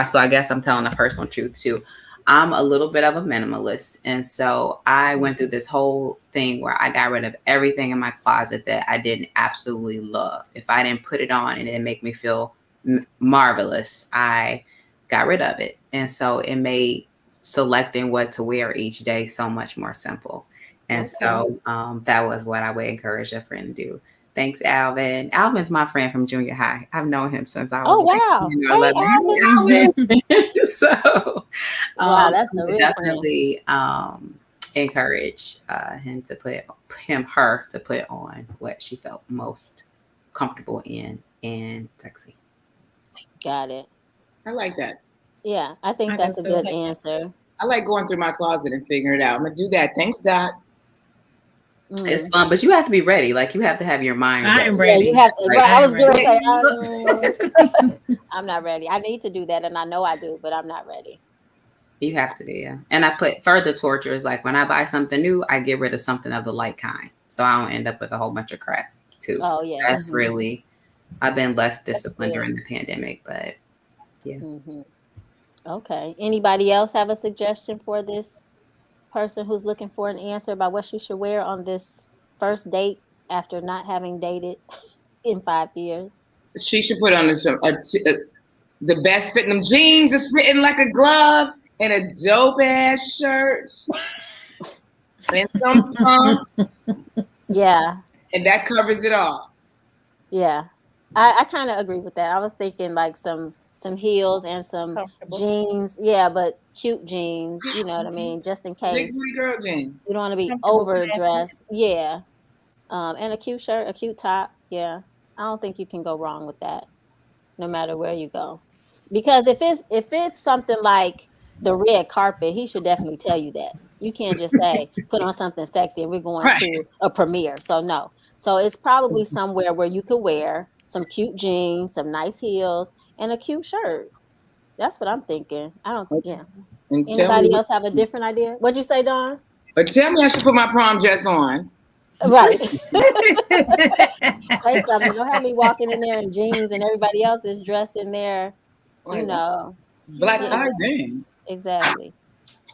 [SPEAKER 6] So I guess I'm telling the personal truth too. I'm a little bit of a minimalist. And so I went through this whole thing where I got rid of everything in my closet that I didn't absolutely love. If I didn't put it on and it didn't make me feel marvelous, I got rid of it. And so it made selecting what to wear each day so much more simple. And so that was what I would encourage a friend to do. Thanks, Alvin. Alvin's my friend from junior high. I've known him since I was
[SPEAKER 2] wow.
[SPEAKER 6] Hey, Alvin. So
[SPEAKER 2] wow, that's a real
[SPEAKER 6] definitely encourage her to put on what she felt most comfortable in and sexy.
[SPEAKER 2] Got it.
[SPEAKER 10] I like that.
[SPEAKER 2] Yeah, I think that's a good answer.
[SPEAKER 10] I like going through my closet and figuring it out. I'm gonna do that. Thanks, Dot.
[SPEAKER 6] It's fun, but you have to be ready. Like, you have to have your mind ready.
[SPEAKER 9] I'm ready.
[SPEAKER 2] Yeah, you have to.
[SPEAKER 6] Like,
[SPEAKER 2] I was going to say, I'm not ready. I need to do that, and I know I do, but I'm not ready.
[SPEAKER 6] You have to be, yeah. And I put further torture is like when I buy something new, I get rid of something of the like kind, so I don't end up with a whole bunch of crap too.
[SPEAKER 2] Oh yeah,
[SPEAKER 6] that's really. I've been less disciplined during the pandemic, but yeah.
[SPEAKER 2] Okay. Anybody else have a suggestion for this person who's looking for an answer about what she should wear on this first date after not having dated in 5 years?
[SPEAKER 10] She should put on the best fitting them jeans, just fitting like a glove, and a dope ass shirt, and some pumps.
[SPEAKER 2] Yeah.
[SPEAKER 10] And that covers it all.
[SPEAKER 2] Yeah. I kind of agree with that. I was thinking like some heels and some jeans. Yeah, but cute jeans. You know what I mean? Just in case.
[SPEAKER 10] Big girl jeans.
[SPEAKER 2] You don't want to be overdressed. Yeah. And a cute shirt, a cute top. Yeah. I don't think you can go wrong with that, no matter where you go. Because if it's something like the red carpet, he should definitely tell you that. You can't just say, put on something sexy and we're going to a premiere. So no. So it's probably somewhere where you could wear some cute jeans, some nice heels, and a cute shirt. That's what I'm thinking. I don't think, yeah. Anybody else have a different idea? What'd you say, Dawn?
[SPEAKER 10] But tell me I should put my prom dress on.
[SPEAKER 2] Right. Say something. Don't have me walking in there in jeans and everybody else is dressed in their, you know.
[SPEAKER 10] Black tie, dang.
[SPEAKER 2] Exactly.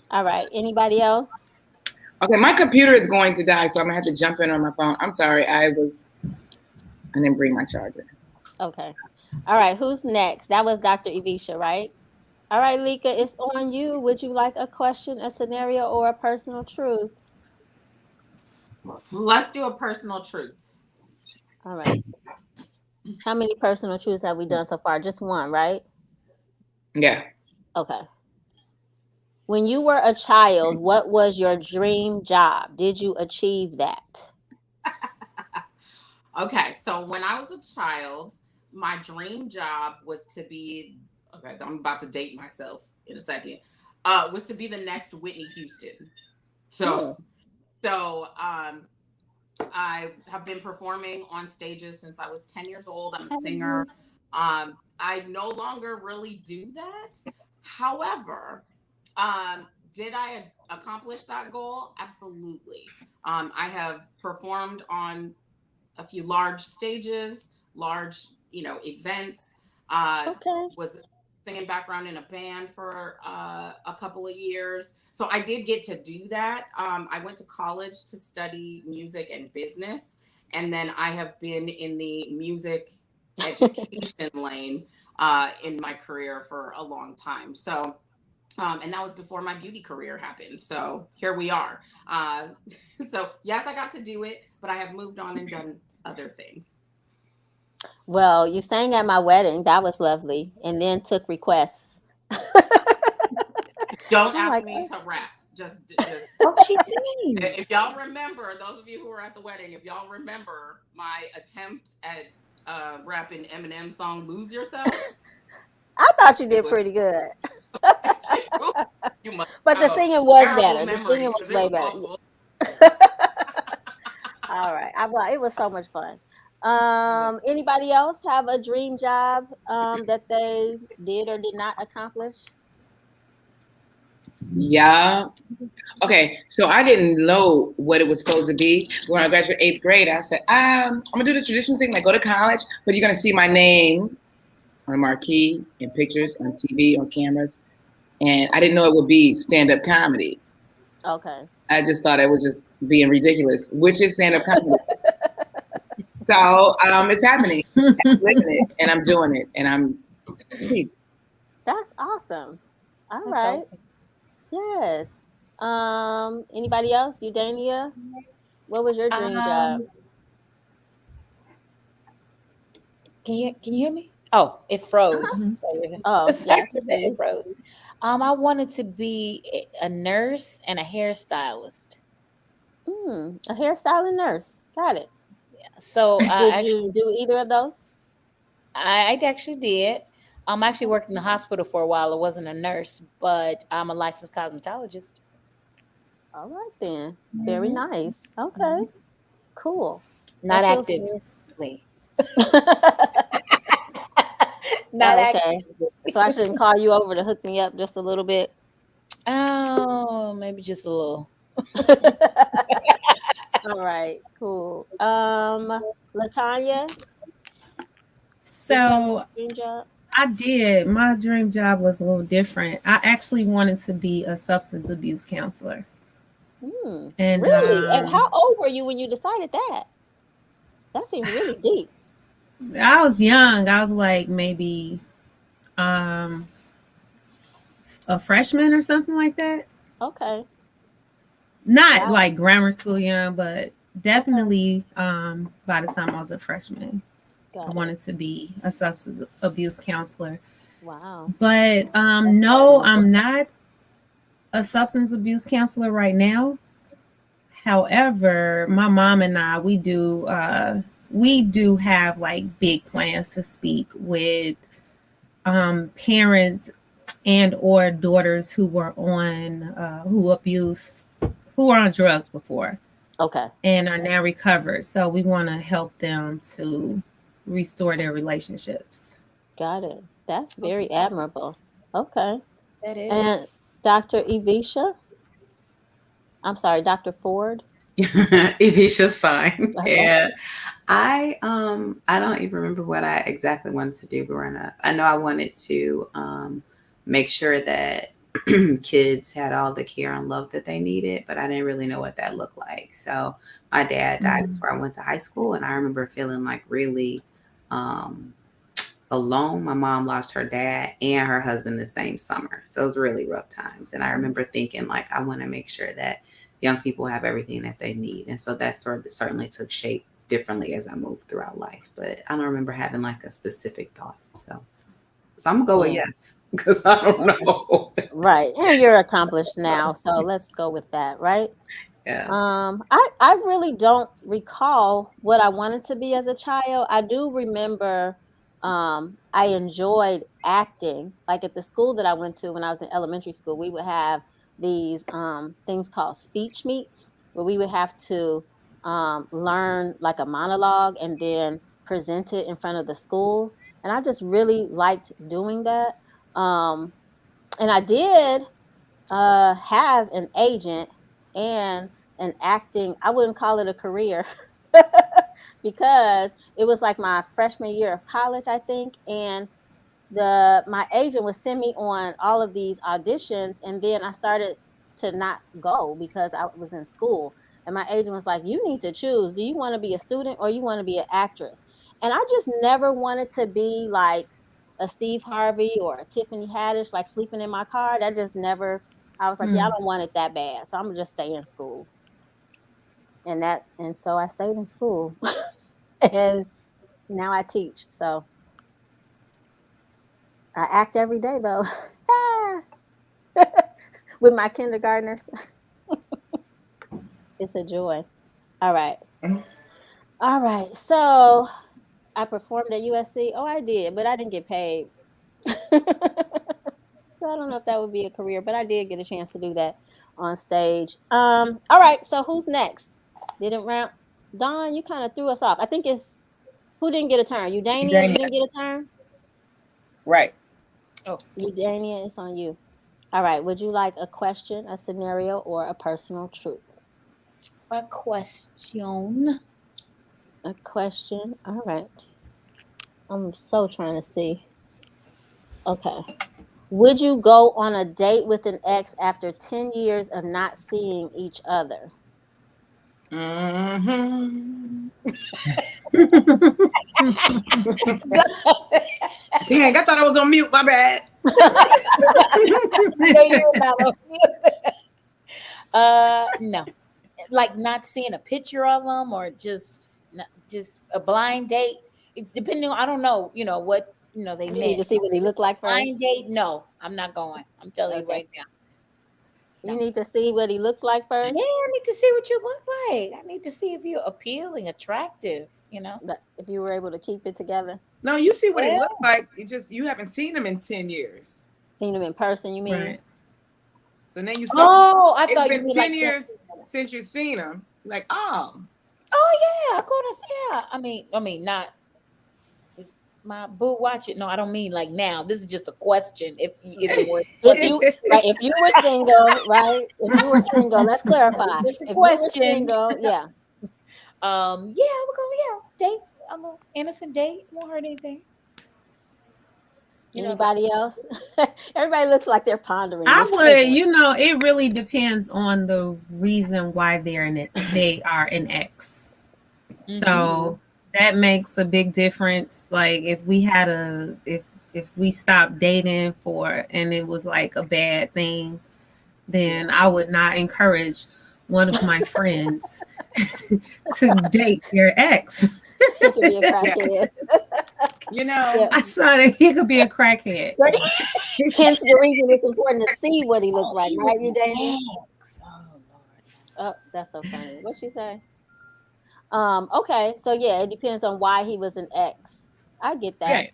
[SPEAKER 2] All right. Anybody else?
[SPEAKER 10] Okay, my computer is going to die, so I'm gonna have to jump in on my phone. I'm sorry, I didn't bring my charger.
[SPEAKER 2] Okay. All right, who's next? That was Dr. Evisha, right? All right, Lika, it's on you. Would you like a question, a scenario, or a personal truth?
[SPEAKER 7] Let's do a personal truth.
[SPEAKER 2] All right. How many personal truths have we done so far? Just one, right?
[SPEAKER 10] Yeah.
[SPEAKER 2] Okay. When you were a child, what was your dream job? Did you achieve that?
[SPEAKER 7] Okay, so when I was a child, my dream job was to be, okay, I'm about to date myself in a second, was to be the next Whitney Houston. So I have been performing on stages since I was 10 years old. I'm a singer. I no longer really do that. However, did I accomplish that goal? Absolutely. I have performed on a few large stages, large, events. Was singing background in a band for a couple of years. So I did get to do that. I went to college to study music and business. And then I have been in the music education lane in my career for a long time. So, and that was before my beauty career happened. So here we are. So yes, I got to do it, but I have moved on and done other things.
[SPEAKER 2] Well, you sang at my wedding. That was lovely. And then took requests.
[SPEAKER 7] Don't ask me to rap. Just if y'all remember, those of you who were at the wedding, if y'all remember my attempt at rapping Eminem's song "Lose Yourself,"
[SPEAKER 2] I thought you did pretty good. But the singing was better. The singing was way better. All right. It was so much fun. Anybody else have a dream job that they did or did not accomplish?
[SPEAKER 10] Yeah. Okay, so I didn't know what it was supposed to be. When I graduated 8th grade, I said, I'm gonna do the traditional thing, like go to college, but you're gonna see my name on a marquee, in pictures, on TV, on cameras. And I didn't know it would be stand-up comedy.
[SPEAKER 2] Okay.
[SPEAKER 10] I just thought it was just being ridiculous, which is stand-up comedy. So it's happening. I'm living it, and I'm doing it, and I'm pleased.
[SPEAKER 2] That's awesome. All right. Awesome. Yes. Anybody else? Udania? What was your dream job?
[SPEAKER 8] Can you hear me? Oh, it froze.
[SPEAKER 2] Oh, yeah, I can hear
[SPEAKER 8] It
[SPEAKER 2] you.
[SPEAKER 8] froze. I wanted to be a nurse and a hairstylist.
[SPEAKER 2] A hairstyling nurse. Got it.
[SPEAKER 8] So
[SPEAKER 2] Did you do either of those?
[SPEAKER 8] I actually did. I'm actually worked in the hospital for a while. I wasn't a nurse, but I'm a licensed cosmetologist.
[SPEAKER 2] All right then. Very nice. Okay. Cool.
[SPEAKER 8] Not
[SPEAKER 2] That feels
[SPEAKER 8] actively.
[SPEAKER 2] Oh, okay. So I shouldn't call you over to hook me up just a little bit.
[SPEAKER 8] Oh, maybe just a little.
[SPEAKER 2] All right, cool. LaTanya,
[SPEAKER 9] So
[SPEAKER 2] dream job?
[SPEAKER 9] I did. My dream job was a little different. I actually wanted to be a substance abuse counselor. And
[SPEAKER 2] Really? And how old were you when you decided that? That seems really deep.
[SPEAKER 9] I was young. I was like maybe a freshman or something like that.
[SPEAKER 2] Okay.
[SPEAKER 9] Not like grammar school young, but definitely by the time I was a freshman, I wanted to be a substance abuse counselor.
[SPEAKER 2] Wow.
[SPEAKER 9] But no, I'm not a substance abuse counselor right now. However, my mom and I, we do have like big plans to speak with parents and or daughters who were on who were on drugs before.
[SPEAKER 2] Okay.
[SPEAKER 9] And are now recovered. So we want to help them to restore their relationships.
[SPEAKER 2] Got it. That's very admirable. Okay.
[SPEAKER 8] That is.
[SPEAKER 2] And Dr. Evisha? I'm sorry, Dr. Ford?
[SPEAKER 6] Evisha's fine.
[SPEAKER 2] Okay.
[SPEAKER 6] Yeah. I don't even remember what I exactly wanted to do growing up. I know I wanted to make sure that kids had all the care and love that they needed, but I didn't really know what that looked like. So my dad died before I went to high school, and I remember feeling like really alone. My mom lost her dad and her husband the same summer. So it was really rough times. And I remember thinking like, I want to make sure that young people have everything that they need. And so that certainly took shape differently as I moved throughout life. But I don't remember having like a specific thought. So I'm gonna go with yes, because I don't know.
[SPEAKER 2] Right. And you're accomplished now. So let's go with that, right?
[SPEAKER 6] Yeah.
[SPEAKER 2] I really don't recall what I wanted to be as a child. I do remember I enjoyed acting. Like at the school that I went to when I was in elementary school, we would have these things called speech meets where we would have to learn like a monologue and then present it in front of the school. And I just really liked doing that. And I did have an agent and an acting, I wouldn't call it a career because it was like my freshman year of college, I think. And my agent would send me on all of these auditions, and then I started to not go because I was in school. And my agent was like, you need to choose. Do you want to be a student or you want to be an actress? And I just never wanted to be like a Steve Harvey or a Tiffany Haddish, like sleeping in my car. That just never, I was like, yeah, I don't want it that bad. So I'm gonna just stay in school. And so I stayed in school. And now I teach. So I act every day though. With my kindergartners. It's a joy. All right. All right. So I performed at USC. Oh, I did, but I didn't get paid. So I don't know if that would be a career, but I did get a chance to do that on stage. All right. So who's next? Didn't round Dawn, you kind of threw us off. I think it's who didn't get a turn? Udania, you didn't get a turn?
[SPEAKER 10] Right.
[SPEAKER 2] Oh, Udania, it's on you. All right. Would you like a question, a scenario, or a personal truth?
[SPEAKER 8] A question.
[SPEAKER 2] A question. All right. I'm so trying to see. Okay. Would you go on a date with an ex after 10 years of not seeing each other?
[SPEAKER 10] Mm-hmm.
[SPEAKER 7] Dang, I thought I was on mute. My bad.
[SPEAKER 11] No, like not seeing a picture of them or just a blind date. Depending on, I don't know, what they
[SPEAKER 2] You
[SPEAKER 11] meant.
[SPEAKER 2] need to see what he looked like first.
[SPEAKER 11] Blind date? No, I'm not going. I'm telling you right now.
[SPEAKER 2] You need to see what he looks like first.
[SPEAKER 11] Yeah, I need to see what you look like. I need to see if you're appealing, attractive.
[SPEAKER 2] If you were able to keep it together.
[SPEAKER 12] No, you see what it looked like. You haven't seen him in 10 years.
[SPEAKER 2] Seen him in person, you mean?
[SPEAKER 9] Right.
[SPEAKER 12] So then you saw.
[SPEAKER 11] I thought
[SPEAKER 12] it's
[SPEAKER 11] you
[SPEAKER 12] been
[SPEAKER 11] mean
[SPEAKER 12] 10
[SPEAKER 11] like
[SPEAKER 12] years since you've seen him. Like,
[SPEAKER 11] Oh yeah, of course. Yeah. I mean, not my boo. Watch it. No, I don't mean like now. This is just a question. If it were,
[SPEAKER 2] if you were single, right? If you were single, let's clarify.
[SPEAKER 11] Just a
[SPEAKER 2] if
[SPEAKER 11] question.
[SPEAKER 2] You were single, yeah.
[SPEAKER 11] Yeah, we're gonna date. I'm an innocent date. Won't hurt anything.
[SPEAKER 2] Anybody else? Everybody looks like they're pondering.
[SPEAKER 9] I would, it really depends on the reason why they are an ex.
[SPEAKER 11] Mm-hmm.
[SPEAKER 9] So that makes a big difference. Like if we had if we stopped dating and it was like a bad thing, then I would not encourage one of my friends to date their ex.
[SPEAKER 2] He could be a crackhead.
[SPEAKER 9] I saw that he could be a crackhead.
[SPEAKER 2] Hence the reason it's important to see what he looks like, right? You Daniel? Oh, that's so funny. What'd she say? Okay, so yeah, it depends on why he was an ex. I get that.
[SPEAKER 12] Yeah.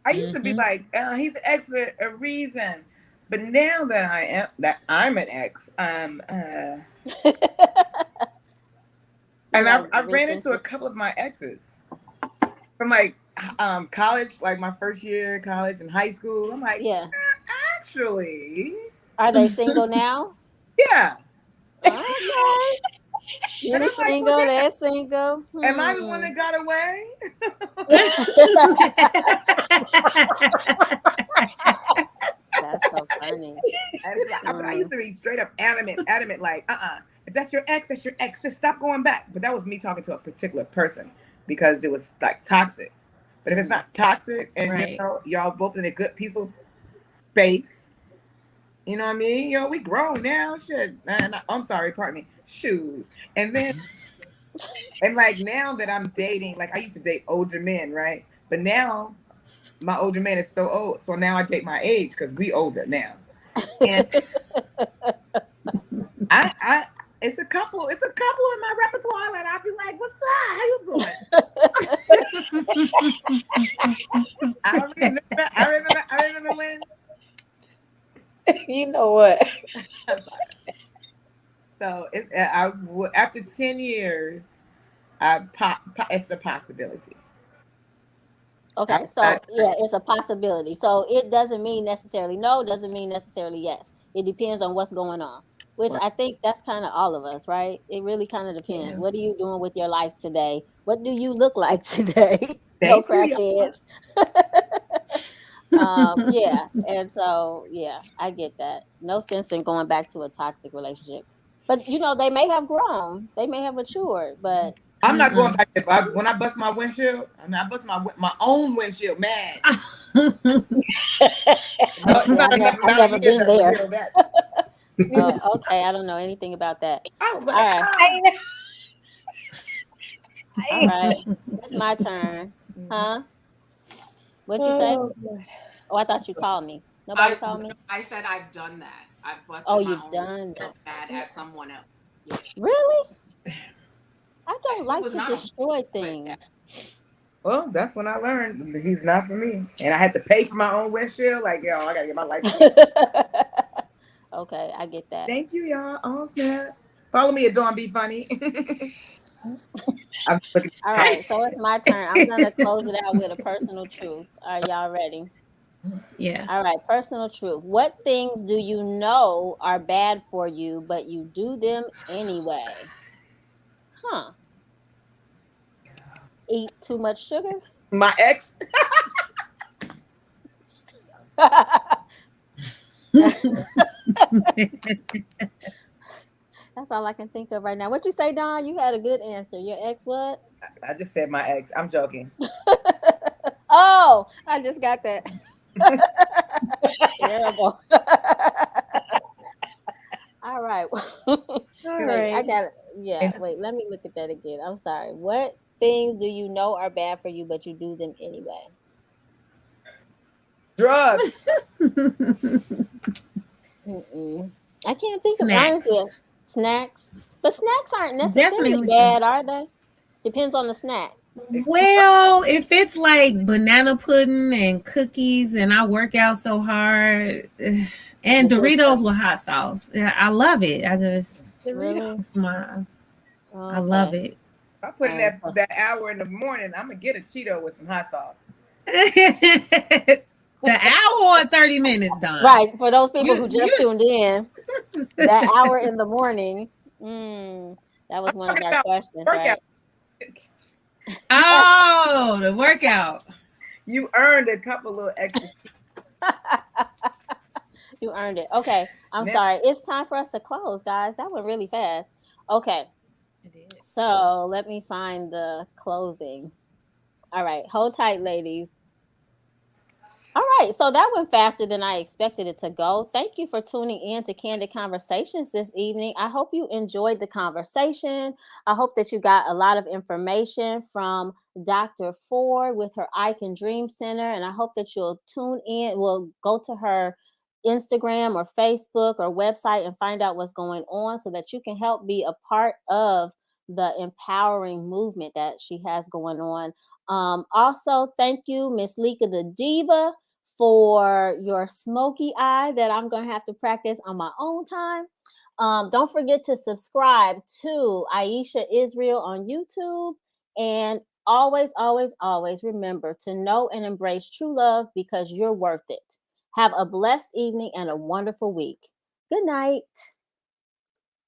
[SPEAKER 12] I used to be like, he's an ex for a reason, but now that I'm an ex, and I ran into a couple of my exes from like college, like my first year of college and high school. I'm like, yeah, actually,
[SPEAKER 2] are they single now?
[SPEAKER 12] Yeah.
[SPEAKER 2] Okay. You're single,
[SPEAKER 12] like,
[SPEAKER 2] they're single.
[SPEAKER 12] Am I the one that got away?
[SPEAKER 2] That's so funny.
[SPEAKER 12] I used to be straight up adamant, like, if that's your ex, that's your ex. Just stop going back. But that was me talking to a particular person because it was like toxic. But if it's not toxic and y'all both in a good, peaceful space, you know what I mean? We grown now. Shit. I'm sorry, pardon me. Shoot. And then, and like now that I'm dating, like I used to date older men, right? But now my older man is so old. So now I date my age because we older now. And it's a couple in my repertoire that I'll be like, what's up? How you doing? I remember when.
[SPEAKER 11] You know what?
[SPEAKER 12] I'm sorry. So after 10 years, it's a possibility.
[SPEAKER 2] Okay, it's a possibility. So it doesn't mean necessarily no, doesn't mean necessarily yes. It depends on what's going on, which I think that's kind of all of us, right? It really kind of depends. Yeah. What are you doing with your life today? What do you look like today? No crackheads. Yeah, and so I get that. No sense in going back to a toxic relationship, but they may have grown, they may have matured, but
[SPEAKER 12] I'm not going back there. When I bust my windshield, I bust my own windshield, man.
[SPEAKER 2] I've never been there. Okay, I don't know anything about that.
[SPEAKER 12] I was like,
[SPEAKER 2] all right, it's my turn, huh? What'd you say? Oh, I thought you called me. Nobody called me?
[SPEAKER 7] I said I've done that. I've busted
[SPEAKER 2] you've done that
[SPEAKER 7] at someone else. Yes.
[SPEAKER 2] Really? I don't like to destroy things.
[SPEAKER 12] Well, that's when I learned he's not for me. And I had to pay for my own windshield. Like, yo, I got to get my life.
[SPEAKER 2] Okay, I get that.
[SPEAKER 12] Thank you, y'all. Oh, snap. Follow me at Dawn Be Funny.
[SPEAKER 2] All right, so it's my turn. I'm going to close it out with a personal truth. Are y'all ready?
[SPEAKER 9] Yeah.
[SPEAKER 2] All right, personal truth. What things do you know are bad for you, but you do them anyway? Huh. Eat too much sugar?
[SPEAKER 12] My ex.
[SPEAKER 2] That's all I can think of right now. What you say, Don? You had a good answer. Your ex what?
[SPEAKER 12] I just said my ex. I'm joking.
[SPEAKER 2] Oh, I just got that. Terrible. All right.
[SPEAKER 9] All
[SPEAKER 2] Wait,
[SPEAKER 9] right.
[SPEAKER 2] I got it. Yeah,
[SPEAKER 12] And
[SPEAKER 2] wait, let me look at that again. I'm sorry. What things do you know are bad for you, but you do them anyway?
[SPEAKER 12] drugs.
[SPEAKER 2] Mm-mm. I can't think of honestly.
[SPEAKER 9] Snacks.
[SPEAKER 2] Snacks, but snacks aren't necessarily
[SPEAKER 9] Definitely.
[SPEAKER 2] bad, are they? Depends on the snack.
[SPEAKER 9] Well, if it's like banana pudding and cookies and I work out so hard and Doritos with hot sauce. Yeah, I love it.
[SPEAKER 2] Really?
[SPEAKER 9] It's my I love
[SPEAKER 2] Okay.
[SPEAKER 9] it.
[SPEAKER 12] I put in
[SPEAKER 2] All right,
[SPEAKER 12] that
[SPEAKER 2] so-
[SPEAKER 12] that hour in the morning. I'm gonna get a Cheeto with some hot sauce.
[SPEAKER 9] The hour or 30 minutes done.
[SPEAKER 2] Right. For those people
[SPEAKER 9] You-
[SPEAKER 2] who just tuned in, that hour in the morning. That was one of
[SPEAKER 12] Talking
[SPEAKER 2] our
[SPEAKER 12] about
[SPEAKER 2] questions,
[SPEAKER 12] workout.
[SPEAKER 2] right?
[SPEAKER 9] Oh, the workout.
[SPEAKER 12] You earned a couple little extra.
[SPEAKER 2] You earned it. Okay. I'm
[SPEAKER 12] Now-
[SPEAKER 2] sorry. It's time for us to close, guys. That went really fast. Okay.
[SPEAKER 11] It did.
[SPEAKER 2] So let me find the closing. All right. Hold tight, ladies. All right, so that went faster than I expected it to go. Thank you for tuning in to Candid Conversations this evening. I hope you enjoyed the conversation. I hope that you got a lot of information from Dr. Ford with her iCan Dream Center, and I hope that you'll tune in. We'll go to her Instagram or Facebook or website and find out what's going on so that you can help be a part of the empowering movement that she has going on. Also, thank you, Miss Lika the Diva, for your smoky eye that I'm going to have to practice on my own time. Don't forget to subscribe to Aisha Israel on YouTube. And always, always, always remember to know and embrace true love because you're worth it. Have a blessed evening and a wonderful week. Good night.